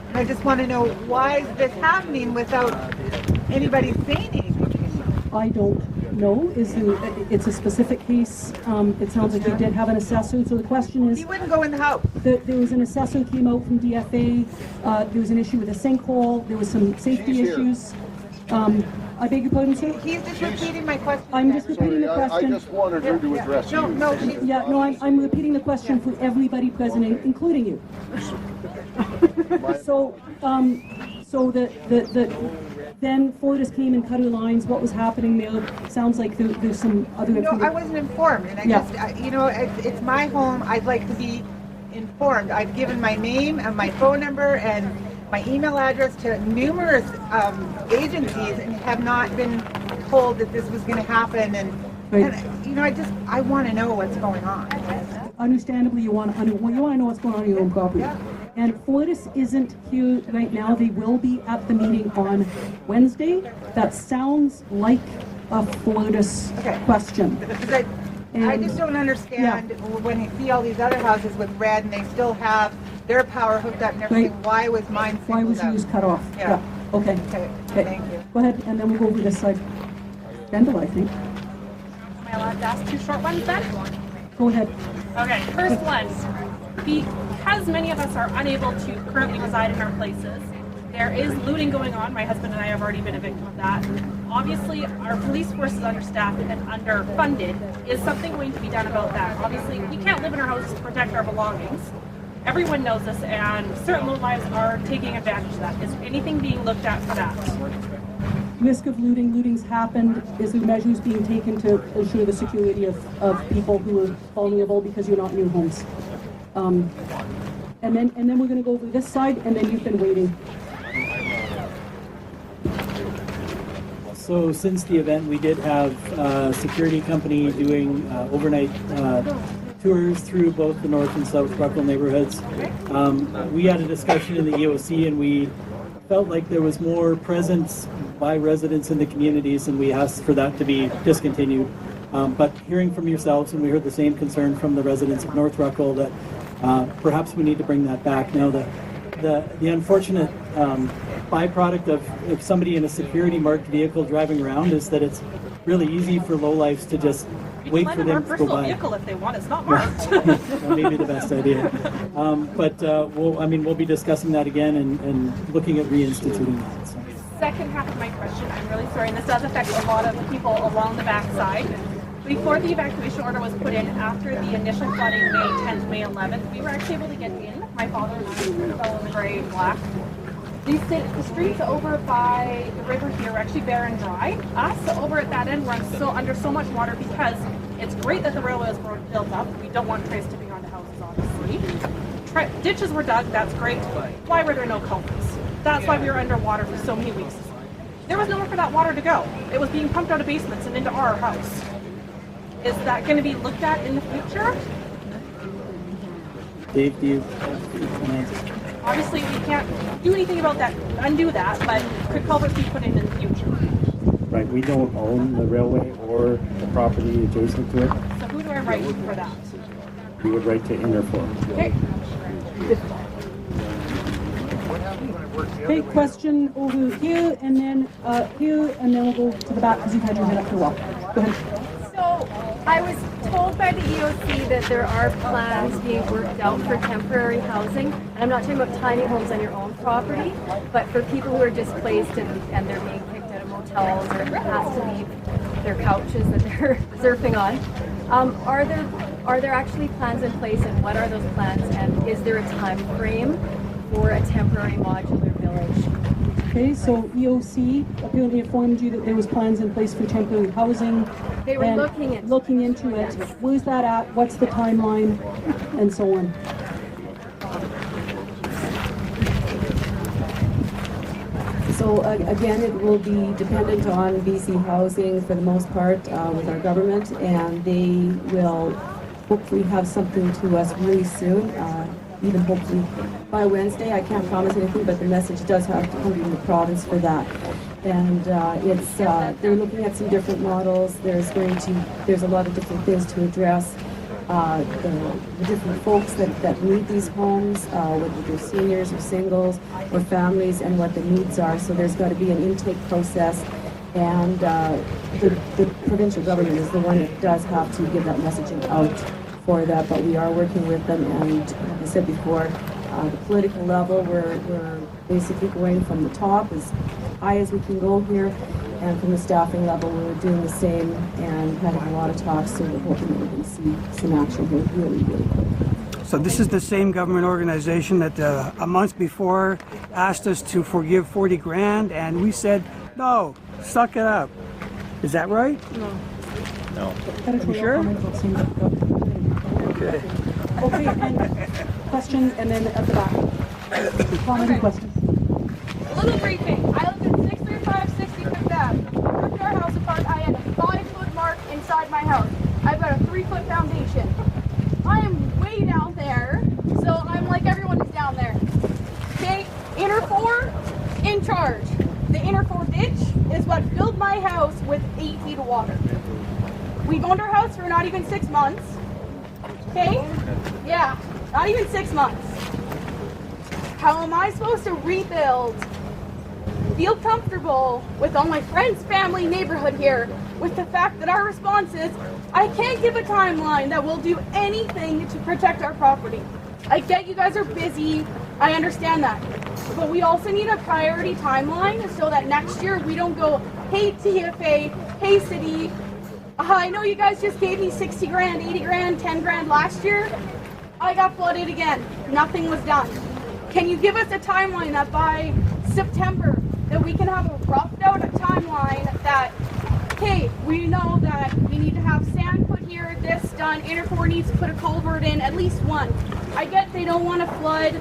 And I just want to know, why is this happening without anybody saying anything? I don't know. It's a specific case. It sounds like you did have an assessor. So the question is, He wouldn't go in the house. there was an assessor who came out from DFA. There was an issue with a sinkhole. There was some safety issues. I beg your pardon, sir? He's just repeating my question. I'm just repeating the question. I just wanted her to address you. No, I'm repeating the question for everybody present, including you. So then Fortis came and cut her lines. What was happening there? Sounds like there's some other information. No, I wasn't informed, and it's my home. I'd like to be informed. I've given my name and my phone number and my email address to numerous agencies and have not been told that this was going to happen. And I want to know what's going on. Understandably, you want to know what's going on in your own property. Yeah. And Fortis isn't here right now. They will be at the meeting on Wednesday. That sounds like a Fortis question. I just don't understand when you see all these other houses with red and they still have their power hooked up and everything. Right. Why was mine singled Why was yours cut off? Yeah. Okay. Okay. Thank you. Go ahead, and then we'll go over this side. Kendall, I think. Am I allowed to ask 2 short ones then? Go ahead. Okay, first one. Because many of us are unable to currently reside in our places, there is looting going on. My husband and I have already been a victim of that. Obviously, our police force is understaffed and underfunded. Is something going to be done about that? Obviously, we can't live in our houses to protect our belongings. Everyone knows this, and certain low lives are taking advantage of that. Is anything being looked at for that? Risk of looting. Looting's happened. Is there measures being taken to ensure the security of people who are vulnerable because you're not in your homes? And then we're going to go over this side, and then you've been waiting. So since the event, we did have a security company doing overnight tours through both the North and South Ruckle neighborhoods. We had a discussion in the EOC, and we felt like there was more presence by residents in the communities, and we asked for that to be discontinued. But hearing from yourselves, and we heard the same concern from the residents of North Ruckle, that perhaps we need to bring that back. Now, the unfortunate byproduct of somebody in a security marked vehicle driving around is that it's really easy for lowlifes to just wait for them to go by. Vehicle if they want. It's not marked. That may be the best idea. But we'll be discussing that again and looking at reinstituting that. So. Second half of my question, I'm really sorry, and this does affect a lot of the people along the backside. Before the evacuation order was put in, after the initial flooding, May 10th, May 11th, we were actually able to get in. My father and I, fellow in gray and black. The streets over by the river here are actually bare and dry. Us over at that end, we're under so much water because it's great that the railway was built up. We don't want trays tipping onto houses, obviously. Ditches were dug, that's great. Why were there no culverts? That's why we were underwater for so many weeks. There was nowhere for that water to go. It was being pumped out of basements and into our house. Is that going to be looked at in the future? Dave, do you Obviously, we can't do anything about that, undo that, but could culverts be put in the future? Right, we don't own the railway or the property adjacent to it. So who do I write for that? You would write to Interfor. Okay. Okay, question over here, and then we'll go to the back because you've had your hand up for a while. Go ahead. So I was told by the EOC that there are plans being worked out for temporary housing. And I'm not talking about tiny homes on your own property, but for people who are displaced and they're being kicked out of motels or has to leave their couches that they're surfing on. Are there actually plans in place, and what are those plans, and is there a time frame for a temporary modular village? Okay, so EOC apparently informed you that there was plans in place for temporary housing. They were and looking into it. Where's that at? What's the timeline? And so on. So again, it will be dependent on BC Housing for the most part with our government, and they will hopefully have something to us really soon, even hopefully by Wednesday. I can't promise anything, but the message does have to come from the province for that. And they're looking at some different models. There's a lot of different things to address. The different folks that need these homes, whether they're seniors or singles or families, and what the needs are. So there's got to be an intake process, and the provincial government is the one that does have to give that messaging out for that. But we are working with them, and like I said before, the political level, we're basically going from the top as high as we can go here. And from the staffing level, we're doing the same and having a lot of talks, so we're hoping that we can see some action here really, really quick. So this is the same government organization that a month before asked us to forgive 40 grand, and we said, no, suck it up. Is that right? No. No. Are you sure? Okay. Okay, and question, and then at the back. Comment and questions. A little briefing. I live in 635 65th Ave. Ripped our house apart. I had a 5-foot mark inside my house. I've got a 3-foot foundation. I am way down there, so I'm like everyone is down there. Okay, Interfor in charge. The Interfor ditch is what filled my house with 8 feet of water. We've owned our house for not even 6 months. Okay? Yeah, not even 6 months. How am I supposed to rebuild, feel comfortable with all my friends, family, neighborhood here, with the fact that our response is, I can't give a timeline that will do anything to protect our property. I get you guys are busy, I understand that. But we also need a priority timeline so that next year we don't go, hey TFA, hey city, I know you guys just gave me 60 grand, 80 grand, 10 grand last year. I got flooded again, nothing was done. Can you give us a timeline that by September that we can have a roughed out timeline that, hey, we know that we need to have sand put here, this done, Interfor needs to put a culvert in, at least one. I get they don't want to flood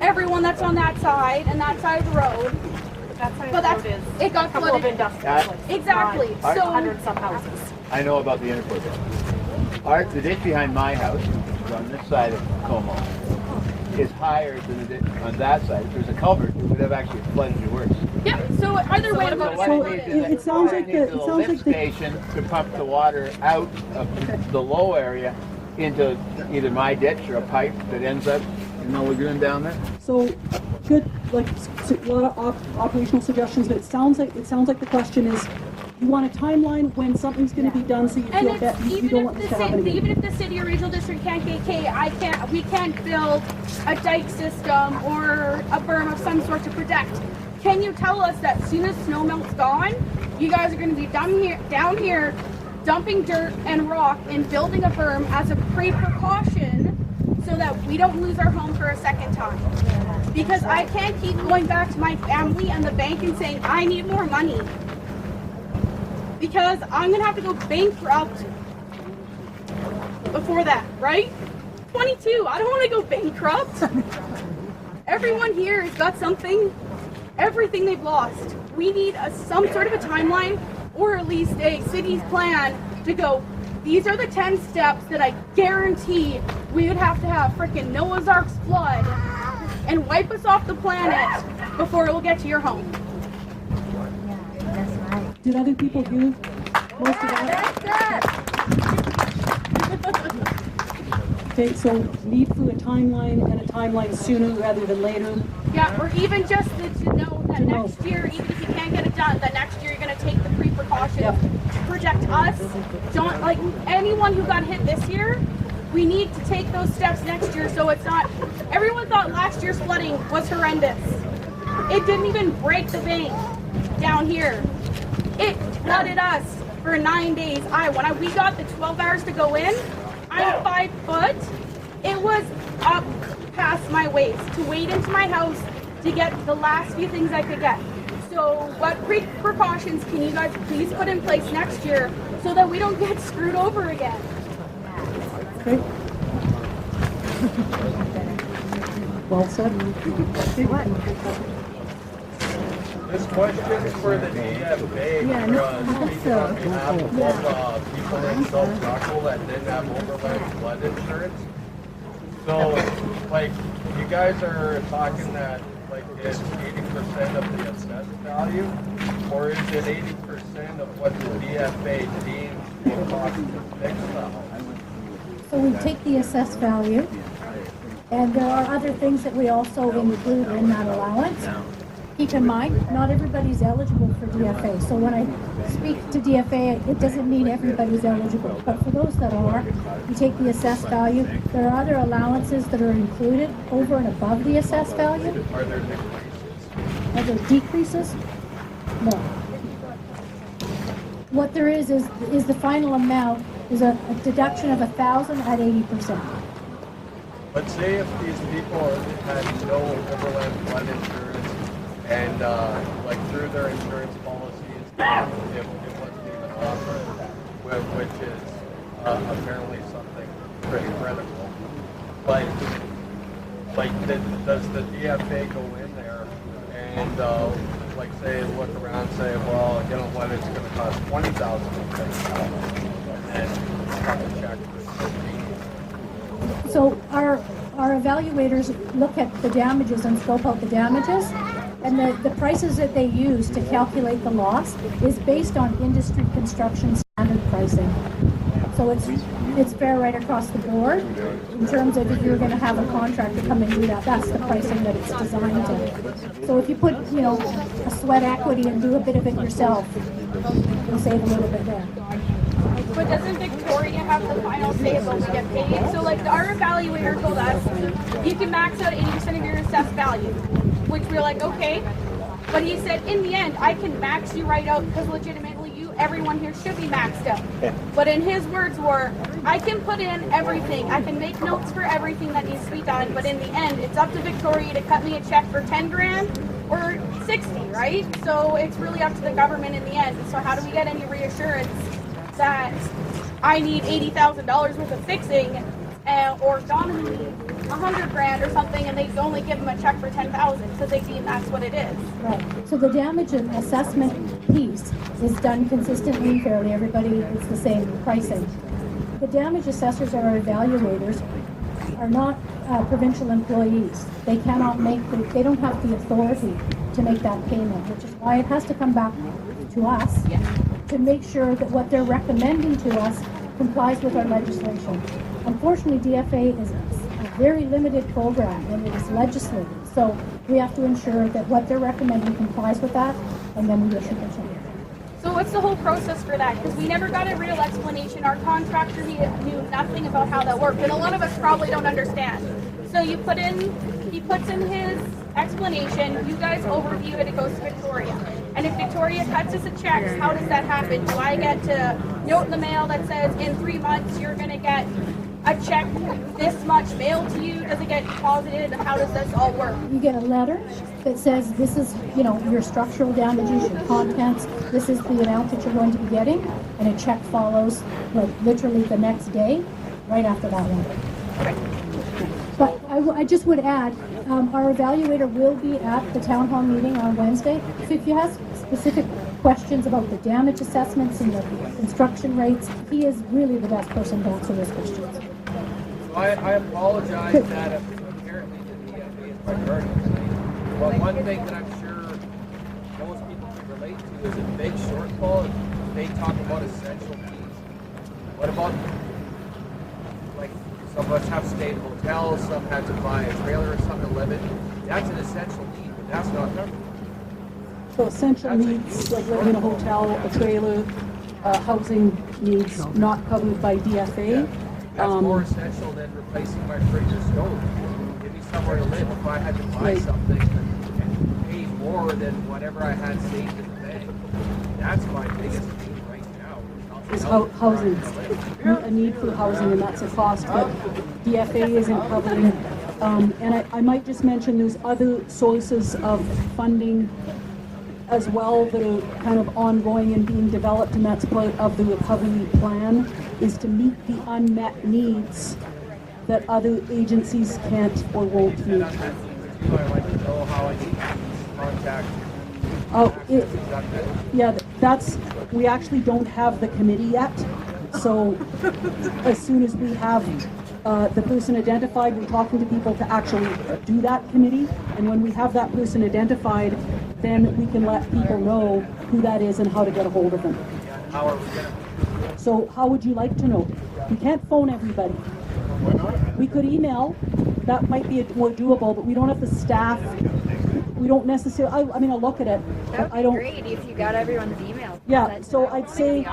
everyone that's on that side and that side of the road. But that's it got flooded. Exactly. So 100 some houses. I know about the Interfor ditch. The ditch behind my house, on this side of Como, is higher than the ditch on that side. If there's a culvert, it would have actually flooded you worse. Yeah. So either way, it sounds like the station to pump the water out of the low area into either my ditch or a pipe that ends up in the lagoon down there. So good, like a lot of operational suggestions, but it sounds like the question is, you want a timeline when something's going to be done, so you feel that you don't want this to happen again. Even if the city or regional district can't get we can't build a dike system or a berm of some sort to protect. Can you tell us that as soon as snow melt's gone, you guys are going to be down here dumping dirt and rock and building a berm as a precaution so that we don't lose our home for a second time? Because I can't keep going back to my family and the bank and saying, I need more money. Because I'm going to have to go bankrupt before that, right? 22, I don't want to go bankrupt. Everyone here has got something, everything they've lost. We need some sort of a timeline, or at least a city's plan to go, these are the 10 steps that I guarantee we would have to have frickin' Noah's Ark's flood and wipe us off the planet before it will get to your home. That's right. Did other people do most of that? Okay, so need for a timeline and a timeline sooner rather than later. Yeah, or even just to know that next year, even if you can't get it done, that next year you're going to take the precautions to protect us. Don't, like, anyone who got hit this year, we need to take those steps next year so it's not, everyone thought last year's flooding was horrendous. It didn't even break the bank down here. It flooded us for 9 days. When we got the 12 hours to go in, I'm 5 foot. It was up past my waist to wade into my house to get the last few things I could get. So what precautions can you guys please put in place next year so that we don't get screwed over again? Okay. Well said. This question is for the DFA. Yeah, on behalf of people in South Ruckle that didn't have overland flood insurance. So, like, you guys are talking that, like, it's 80% of the assessed value, or is it 80% of what the DFA deems will cost to fix the house? So we take the assessed value, and there are other things that we also include in that allowance. Keep in mind, not everybody's eligible for DFA. So when I speak to DFA, it doesn't mean everybody's eligible. But for those that are, you take the assessed value. There are other allowances that are included over and above the assessed value. Are there decreases? Are there decreases? No. What there is the final amount is a deduction of 1,000 at 80%. But say if these people had no overland flood insurance and like through their insurance policies, it wasn't even offered, which is apparently something pretty critical. But like, does the DFA go in there and like say look around and say, well, you know what, it's going to cost $20,000 and then cut a check for $15,000? So our evaluators look at the damages and scope out the damages, and the prices that they use to calculate the loss is based on industry construction standard pricing. So it's fair right across the board in terms of if you're going to have a contractor come and do that. That's the pricing that it's designed to. So if you put, you know, a sweat equity and do a bit of it yourself, you'll save a little bit there. But doesn't Victoria have the final say about what we get paid? So like our evaluator told us, you can max out 80% of your assessed value, which we're like, okay. But he said, in the end, I can max you right out because legitimately everyone here should be maxed out. But in his words were, I can put in everything. I can make notes for everything that needs to be done. But in the end, it's up to Victoria to cut me a check for 10 grand or 60, right? So it's really up to the government in the end. So how do we get any reassurance that I need $80,000 worth of fixing, or Donovan needs 100 grand or something, and they only give them a check for 10,000 because they deem that's what it is. Right. So the damage assessment piece is done consistently and fairly. Everybody, it's the same pricing. The damage assessors or evaluators are not provincial employees. They cannot they don't have the authority to make that payment, which is why it has to come back to us to make sure that what they're recommending to us complies with our legislation. Unfortunately, DFA is a very limited program and it is legislated. So we have to ensure that what they're recommending complies with that, and then we issue the change. So what's the whole process for that? Because we never got a real explanation. Our contractor knew nothing about how that worked, and a lot of us probably don't understand. So he puts in his explanation, you guys overview it, it goes to Victoria. And if Victoria cuts us a check, how does that happen? Do I get to note in the mail that says in 3 months you're going to get a check this much mailed to you? Does it get deposited? How does this all work? You get a letter that says this is, you know, your structural damages, your contents, this is the amount that you're going to be getting, and a check follows like literally the next day, right after that letter. But I just would add, our evaluator will be at the town hall meeting on Wednesday. So if you have specific questions about the damage assessments and the construction rates, he is really the best person to answer those questions. So I apologize that apparently the DFA is my guardian. But one thing that I'm sure most people relate to is a big shortfall. They talk about essential needs. What about, like, some of us have stayed in hotels, some had to buy a trailer or something to live in. That's an essential need, but that's not covered. So essential needs, like living in a hotel, a trailer, housing needs not covered by DFA. That's more essential than replacing my fridge or stove. Give me somewhere to live. If I had to buy something and pay more than whatever I had saved in the bank, that's my biggest need right now. Is housing, a need for housing, and that's a cost, but DFA isn't covering. And I might just mention there's other sources of funding as well that are kind of ongoing and being developed, and that's part of the recovery plan, is to meet the unmet needs that other agencies can't or won't meet. We actually don't have the committee yet, so as soon as we have the person identified, we're talking to people to actually do that committee, and when we have that person identified, then we can let people know who that is and how to get a hold of them. So how would you like to know? We can't phone everybody. We could email, that might be more doable, but we don't have the staff. We don't necessarily, I mean, I'll look at it. That would be great if you got everyone's email. Yeah, so I'd say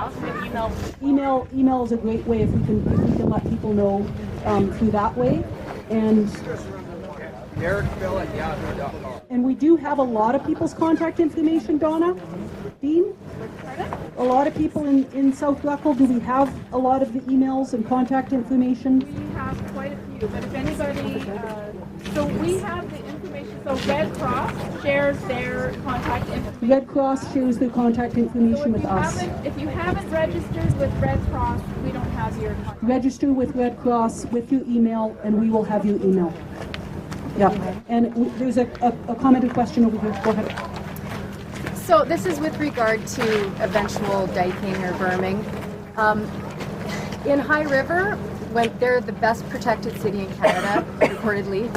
email is a great way if we can let people know through that way. And we do have a lot of people's contact information, Donna. Dean? A lot of people in South Ruckle, do we have a lot of the emails and contact information? We have quite a few, but if anybody, so we have the information, so Red Cross shares their contact information. Red Cross shares their contact information with us. If you haven't registered with Red Cross, we don't have your contact. Register with Red Cross with your email, and we will have your email. Yeah, and there's a commented question over here. Go ahead. So this is with regard to eventual diking or berming. In High River, when they're the best protected city in Canada, reportedly,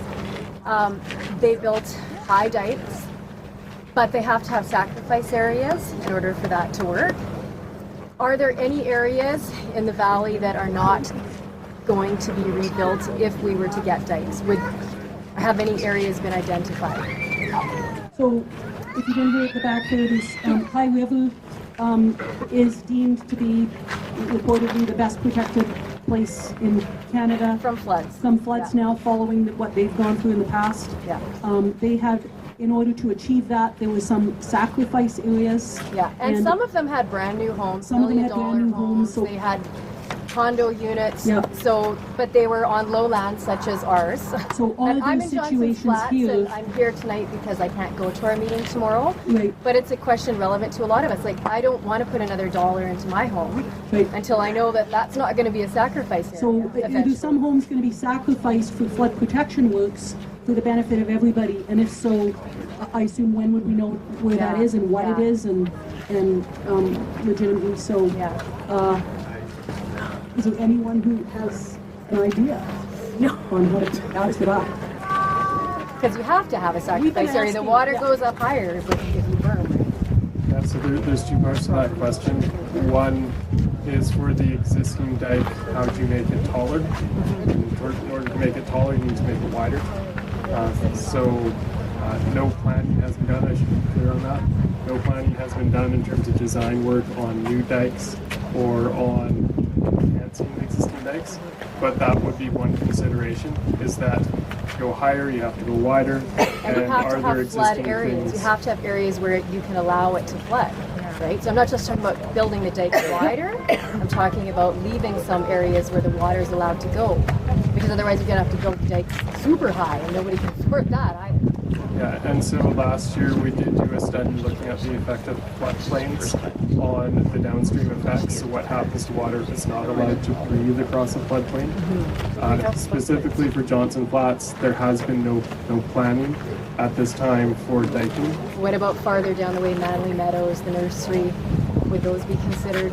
they built high dikes, but they have to have sacrifice areas in order for that to work. Are there any areas in the valley that are not going to be rebuilt if we were to get dikes? Have any areas been identified? So, if you can hear at the back there, this High River is deemed to be reportedly the best protected place in Canada. From floods. From floods now, following what they've gone through in the past. Yeah. They have, in order to achieve that, there was some sacrifice areas. Yeah, and some of them had brand new homes. Some of them had brand new homes. So they had condo units. Yeah. So, but they were on lowlands such as ours. So all and of I'm these in situations Flats, here. and I'm here tonight because I can't go to our meeting tomorrow. Right. But it's a question relevant to a lot of us. Like, I don't want to put another dollar into my home until I know that that's not going to be a sacrifice area. So either some homes going to be sacrificed for flood protection works for the benefit of everybody, and if so, I assume when would we know where that is and what it is, and legitimately so. Is there anyone who has an idea on how to answer that? Because you have to have a sacrifice area. The water goes up higher if you burn. Yeah, so there's two parts to that question. One is for the existing dike, how do you make it taller? In order to make it taller, you need to make it wider. No planning has been done, I should be clear on that. No planning has been done in terms of design work on new dikes or on enhancing existing dikes, but that would be one consideration, is that to go higher, you have to go wider, and you have to have flood areas. You have to have areas where you can allow it to flood, right? So I'm not just talking about building the dikes wider, I'm talking about leaving some areas where the water is allowed to go, because otherwise you're going to have to build the dikes super high, and nobody can afford that either. Yeah, and so last year we did do a study looking at the effect of floodplains on the downstream effects. So what happens to water if it's not allowed to breathe across a floodplain? Specifically for Johnson Flats, there has been no planning at this time for diking. What about farther down the way, Manly Meadows, the nursery? Would those be considered?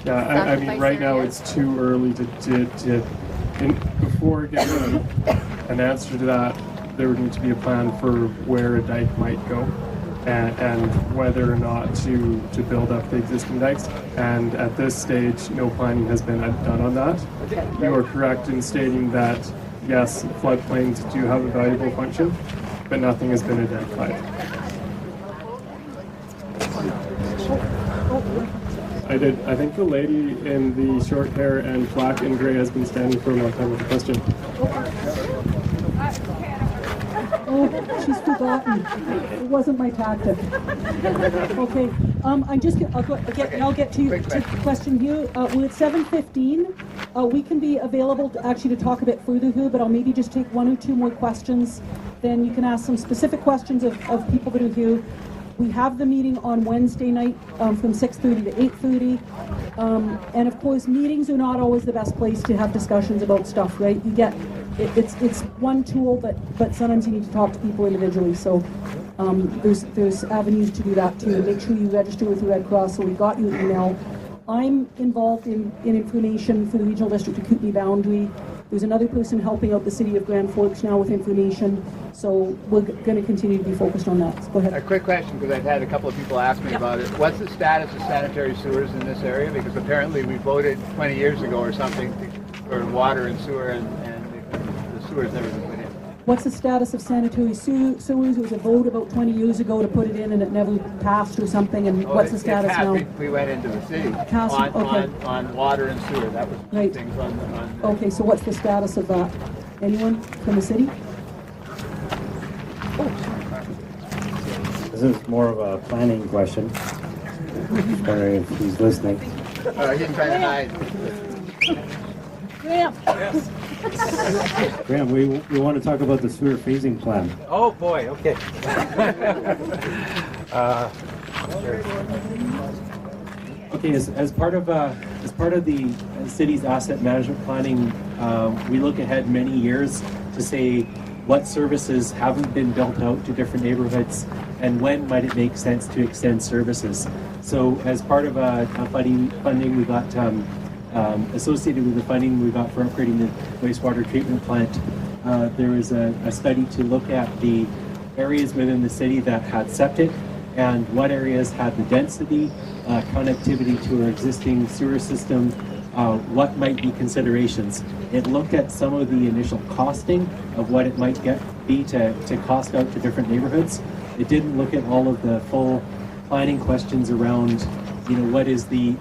Yeah, I mean, right now it's too early to before getting an answer to that. There would need to be a plan for where a dike might go. and whether or not to build up the existing dikes. And at this stage, no planning has been done on that. You are correct in stating that, yes, floodplains do have a valuable function, but nothing has been identified. I think the lady in the short hair and black and gray has been standing for a long time with a question. Oh, she's forgotten. It wasn't my tactic. Okay, I'll get to the question here. We're at 7:15. We can be available to talk a bit further here, but I'll maybe just take one or two more questions. Then you can ask some specific questions of people that are here. We have the meeting on Wednesday night from 6:30 to 8:30. And of course, meetings are not always the best place to have discussions about stuff, right? You get, it's one tool, but sometimes you need to talk to people individually. So there's avenues to do that too. Make sure you register with the Red Cross so we got your email. I'm involved in information for the Regional District of Kootenay Boundary. There's another person helping out the City of Grand Forks now with information, so we're going to continue to be focused on that. So go ahead. A quick question, because I've had a couple of people ask me about it. What's the status of sanitary sewers in this area? Because apparently we voted 20 years ago or something for water and sewer, and the sewer's never been put in. What's the status of sanitary sewers? There was a vote about 20 years ago to put it in, and it never passed or something. And what's the status now? We went into the city on water and sewer. That was right. Things on Okay, so what's the status of that? Anyone from the city? This is more of a planning question. Just wondering if he's listening. He's trying to hide. Graham. Yes. Graham, we want to talk about the sewer phasing plan. Oh boy, okay. Okay, as part of the city's asset management planning, we look ahead many years to say what services haven't been built out to different neighborhoods and when might it make sense to extend services. So as part of funding we got associated with the funding we got for upgrading the wastewater treatment plant, there was a study to look at the areas within the city that had septic and what areas had the density, connectivity to our existing sewer system, what might be considerations. It looked at some of the initial costing of what it might be to cost out to different neighborhoods. It didn't look at all of the full planning questions around, what is the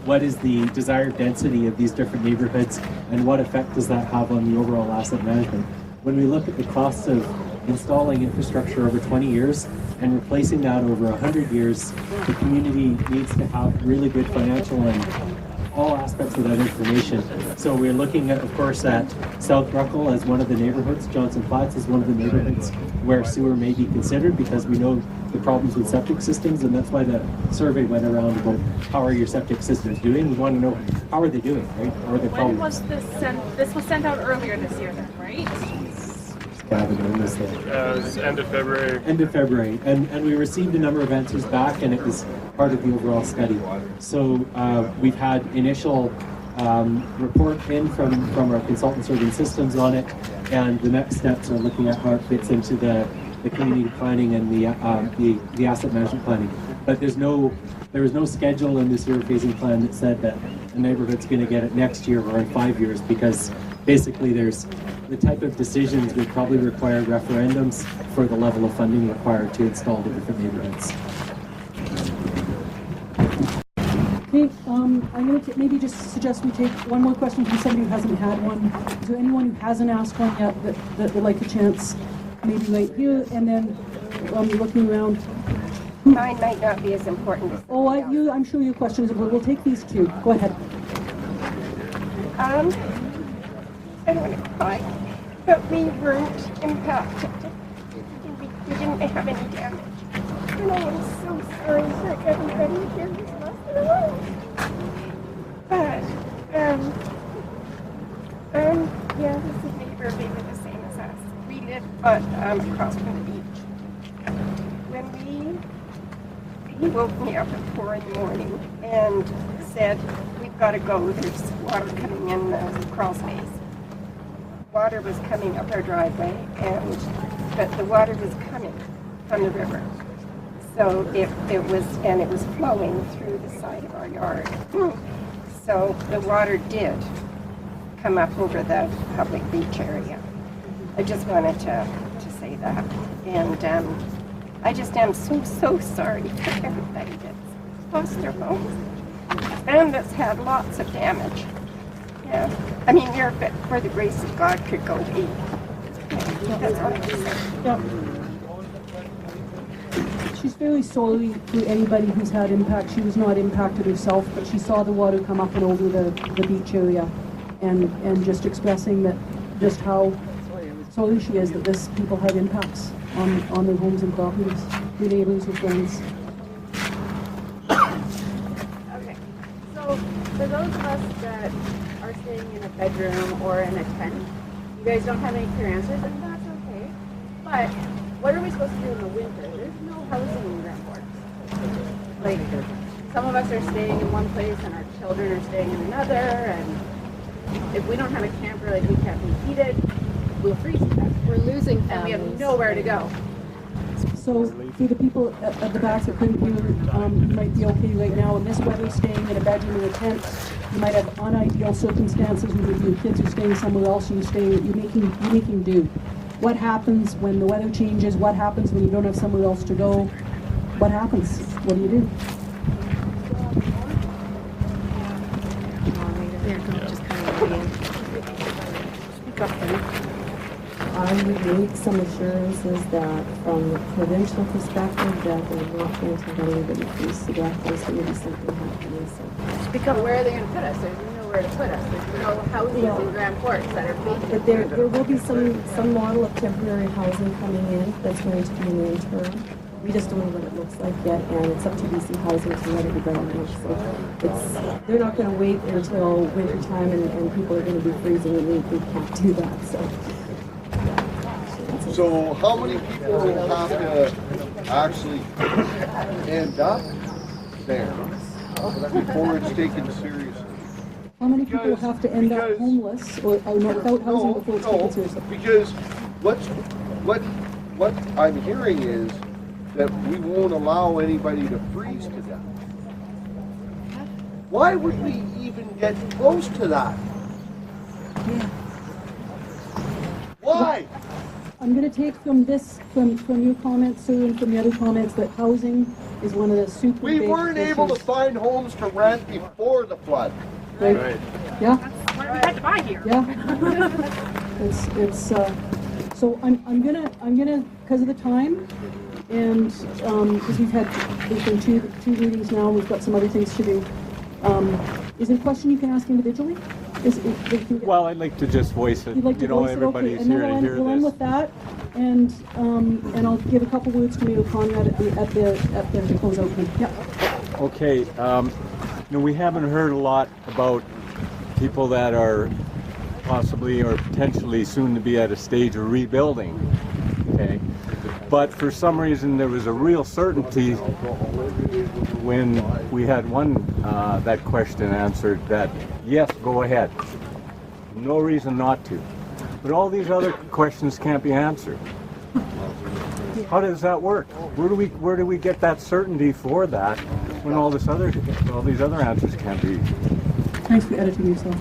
desired density of these different neighborhoods and what effect does that have on the overall asset management. When we look at the costs of installing infrastructure over 20 years and replacing that over 100 years, the community needs to have really good financial and all aspects of that information. So we're looking at, of course, at South Ruckle as one of the neighborhoods, Johnson Flats is one of the neighborhoods where sewer may be considered because we know the problems with septic systems, and that's why the survey went around about how are your septic systems doing. We want to know how are they doing, right? How are they When was this sent? This was sent out earlier this year then, right? End of February. End of February, and we received a number of answers back, and it was part of the overall study. So we've had initial report in from our consultants Urban Systems on it, and the next steps are looking at how it fits into the community planning and the asset management planning. But there was no schedule in this sewer phasing plan that said that the neighborhood's going to get it next year or in 5 years, because basically there's the type of decisions would probably require referendums for the level of funding required to install the different neighborhoods. Okay, I'm going to maybe just suggest we take one more question from somebody who hasn't had one. Is there anyone who hasn't asked one yet that would like a chance? Maybe right here, and then looking around. Mine might not be as important as I'm sure your question is important. We'll take these two. Go ahead. I don't want to cry, but we weren't impacted. We didn't have any damage. And I am so sorry for everybody here who's lost their lives. But, yeah, this is neighbor. They were the same as us. We live across from the beach. When he woke me up at 4 in the morning and said, "We've got to go. There's water coming in the crawl space." Water was coming up our driveway, but the water was coming from the river. So it was flowing through the side of our yard. So the water did come up over the public beach area. I just wanted to say that. And I just am so sorry for everybody that's lost their homes and that's had lots of damage. Yeah. I mean, your for the grace of God could go be. That's all I can say. Yeah. She's fairly sorry for anybody who's had impact. She was not impacted herself, but she saw the water come up and over the beach area, and just expressing that just how sorry she is that this people had impacts on their homes and properties, their neighbors, their friends. Okay, so for those of us that are staying in a bedroom or in a tent, you guys don't have any clear answers, and that's okay. But what are we supposed to do in the winter? There's no housing in Grand Forks. Like, some of us are staying in one place and our children are staying in another, and if we don't have a camper, like we can't be heated, we'll freeze to death. We're losing families. And we have nowhere to go. So for the people at the back that couldn't hear, you might be okay right now. In this weather, staying in a bedroom in a tent, you might have unideal circumstances where your kids are staying somewhere else and you're making do. What happens when the weather changes? What happens when you don't have somewhere else to go? What happens? What do you do? I would need some assurances that from the provincial perspective that they're not going to let anybody freeze to death. There's going to be something happening. So. Because where are they going to put us? There's nowhere to put us. There's no houses in Grand Forks that are vacant. But there will be some model of temporary housing coming in that's going to be in the interim. We just don't know what it looks like yet, and it's up to BC Housing to let everybody know. So they're not going to wait until winter time and people are going to be freezing, and we can't do that. So how many people will have to actually end up there before it's taken seriously? How many people have to end up homeless or without housing before it's taken seriously? Because what I'm hearing is that we won't allow anybody to freeze to death. Why would we even get close to that? Why? I'm going to take from your comments, sir, and from the other comments that housing is one of the super big We weren't able to find homes to rent before the flood. Right. Yeah. That's what we had to buy here. Yeah. it's so I'm gonna because of the time and because there's been two meetings now, we've got some other things to do. Is it a question you can ask individually? Well, I'd like to just voice it. You'd like to voice everybody's it? Okay. here to hear we'll end this. with that, and I'll give a couple words to Mayor Conrad at the closeout. Yeah. Okay. We haven't heard a lot about people that are possibly or potentially soon to be at a stage of rebuilding. Okay. But for some reason, there was a real certainty when we had that question answered that, yes, go ahead. No reason not to. But all these other questions can't be answered. How does that work? Where do we get that certainty for that when all these other answers can't be? Thanks for editing yourself.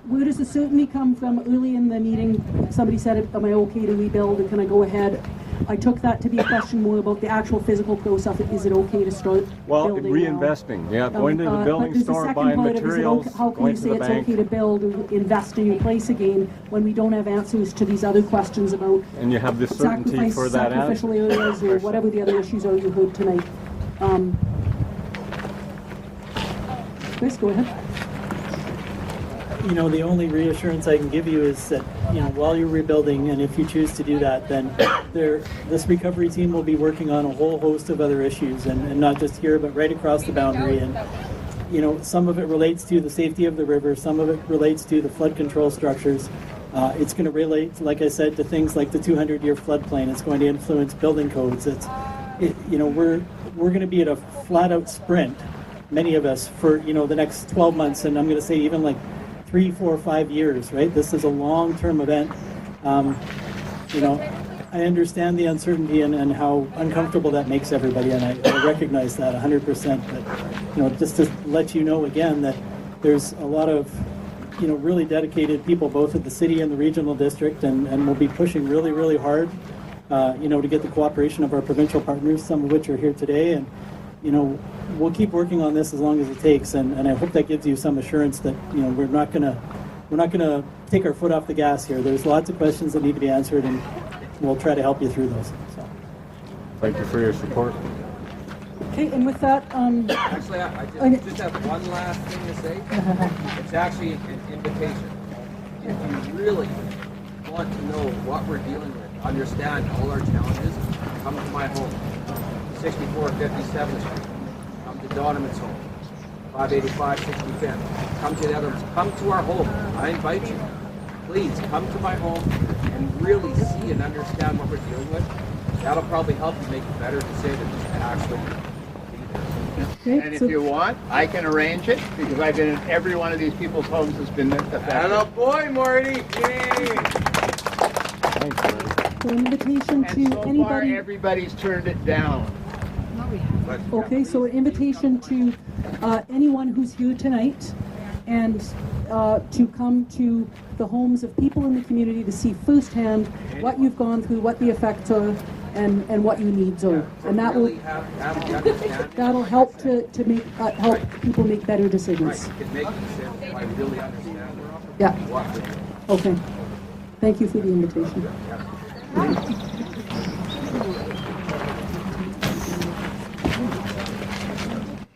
Where does the certainty come from? Early in the meeting, somebody said, am I okay to rebuild and can I go ahead? I took that to be a question more about the actual physical process. Is it okay to start building reinvesting, now? yeah, going to the building store, buying materials, how can you say it's okay to build or invest in your place again when we don't have answers to these other questions about and you have the certainty for that sacrificial areas or whatever the other issues are you heard tonight. Chris, go ahead. The only reassurance I can give you is that, while you're rebuilding, and if you choose to do that, then this recovery team will be working on a whole host of other issues, and not just here, but right across the boundary. And, some of it relates to the safety of the river, some of it relates to the flood control structures. It's going to relate, like I said, to things like the 200-year floodplain. It's going to influence building codes. We're going to be at a flat-out sprint, many of us, for, the next 12 months, and I'm going to say even like 3, 4, 5 years, right? This is a long-term event. I understand the uncertainty and how uncomfortable that makes everybody, and I recognize that 100%. But just to let you know again that there's a lot of really dedicated people both at the city and the regional district, and we'll be pushing really, really hard, to get the cooperation of our provincial partners, some of which are here today, and we'll keep working on this as long as it takes, and I hope that gives you some assurance that we're not gonna take our foot off the gas here. There's lots of questions that need to be answered, and we'll try to help you through those. So. Thank you for your support. Okay, and with that, Actually, I just have one last thing to say. It's actually an invitation. If you really want to know what we're dealing with, understand all our challenges, come to my home, 64 57th Street. Come to Donovan's home, 585 65th. Come to our home. I invite you. Please come to my home and really see and understand what we're dealing with. That'll probably help you make a better decision to actually be there. And if you want, I can arrange it, because I've been in every one of these people's homes that's been affected. Hello, boy, Marty! Yay! So an invitation to and so anybody. far, everybody's turned it down. Okay, so an invitation to anyone who's here tonight, and to come to the homes of people in the community to see firsthand what you've gone through, what the effects are, and what your needs are, and that will that'll help to make help people make better decisions. Right, it makes sense if I really understand Yeah. what we're doing. Okay. Thank you for the invitation.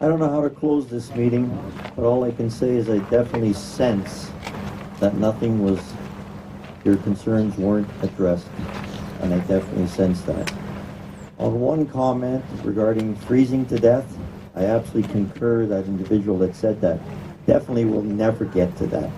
I don't know how to close this meeting, but all I can say is I definitely sense that your concerns weren't addressed, and I definitely sense that. On one comment regarding freezing to death, I absolutely concur that individual that said that. Definitely will never get to that.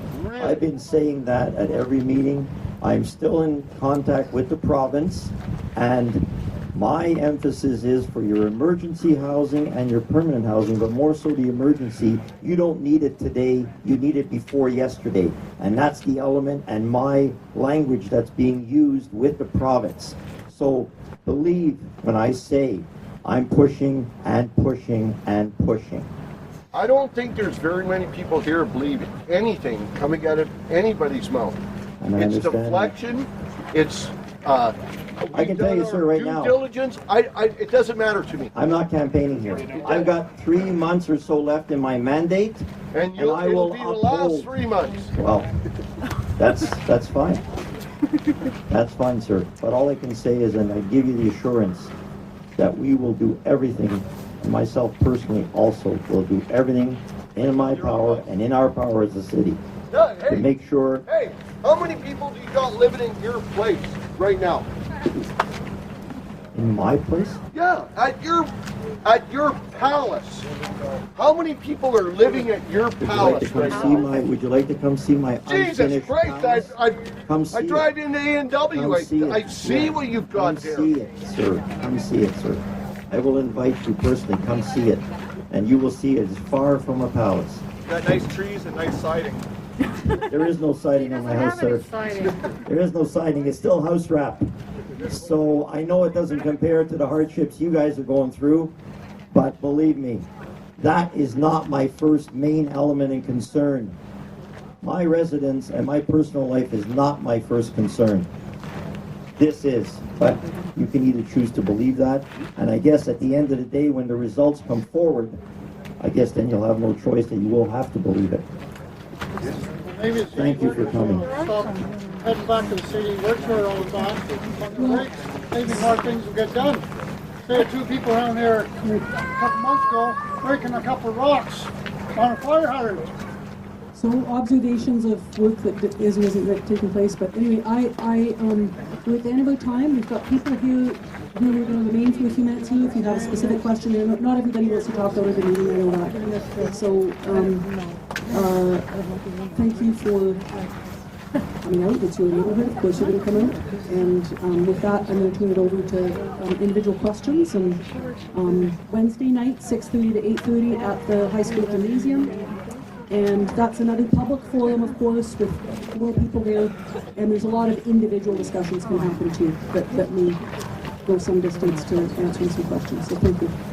I've been saying that at every meeting. I'm still in contact with the province, and my emphasis is for your emergency housing and your permanent housing, but more so the emergency. You don't need it today, you need it before yesterday. And that's the element and my language that's being used with the province. So believe when I say I'm pushing and pushing and pushing. I don't think there's very many people here believe anything coming out of anybody's mouth. And I it's understand deflection, it's I can tell you, sir, right now. Due diligence. It doesn't matter to me. I'm not campaigning here. I've got 3 months or so left in my mandate, and I will it'll be the last 3 months. Well, that's fine. That's fine, sir. But all I can say is, and I give you the assurance that we will do everything, and myself personally also will do everything in my power and in our power as a city to make sure. Hey, how many people do you got living in your place right now? In my place? Yeah, at your palace. How many people are living at your palace right now? Would you like to come see my Jesus unfinished Christ! palace? I drive into A&W. I see what you've got there. Come see it, sir. Come see it, sir. I will invite you personally. Come see it, and you will see it is far from a palace. Got nice trees and nice siding. There is no siding on my house, sir. There is no siding. It's still house wrap. So I know it doesn't compare to the hardships you guys are going through, but believe me, that is not my first main element and concern. My residence and my personal life is not my first concern. This is, but you can either choose to believe that, and I guess at the end of the day, when the results come forward, I guess then you'll have no choice and you will have to believe it. Thank you for coming. Heading back to the city, works for it all the time. Maybe more things will get done. Say 2 people around here a couple months ago breaking a couple of rocks on a fire hydrant. So observations of work that is or isn't taking place, but anyway, we're at the end of our time. We've got people here who are going to remain for a few minutes here if you have a specific question. Not everybody wants to talk out of the meeting, I know that. So thank you for coming out. It's your neighborhood, of course you're going to come out. And with that, I'm going to turn it over to individual questions. And Wednesday night, 6:30 to 8:30 at the high school gymnasium. And that's another public forum, of course, with more people there. And there's a lot of individual discussions can happen too that may go some distance to answering some questions. So thank you.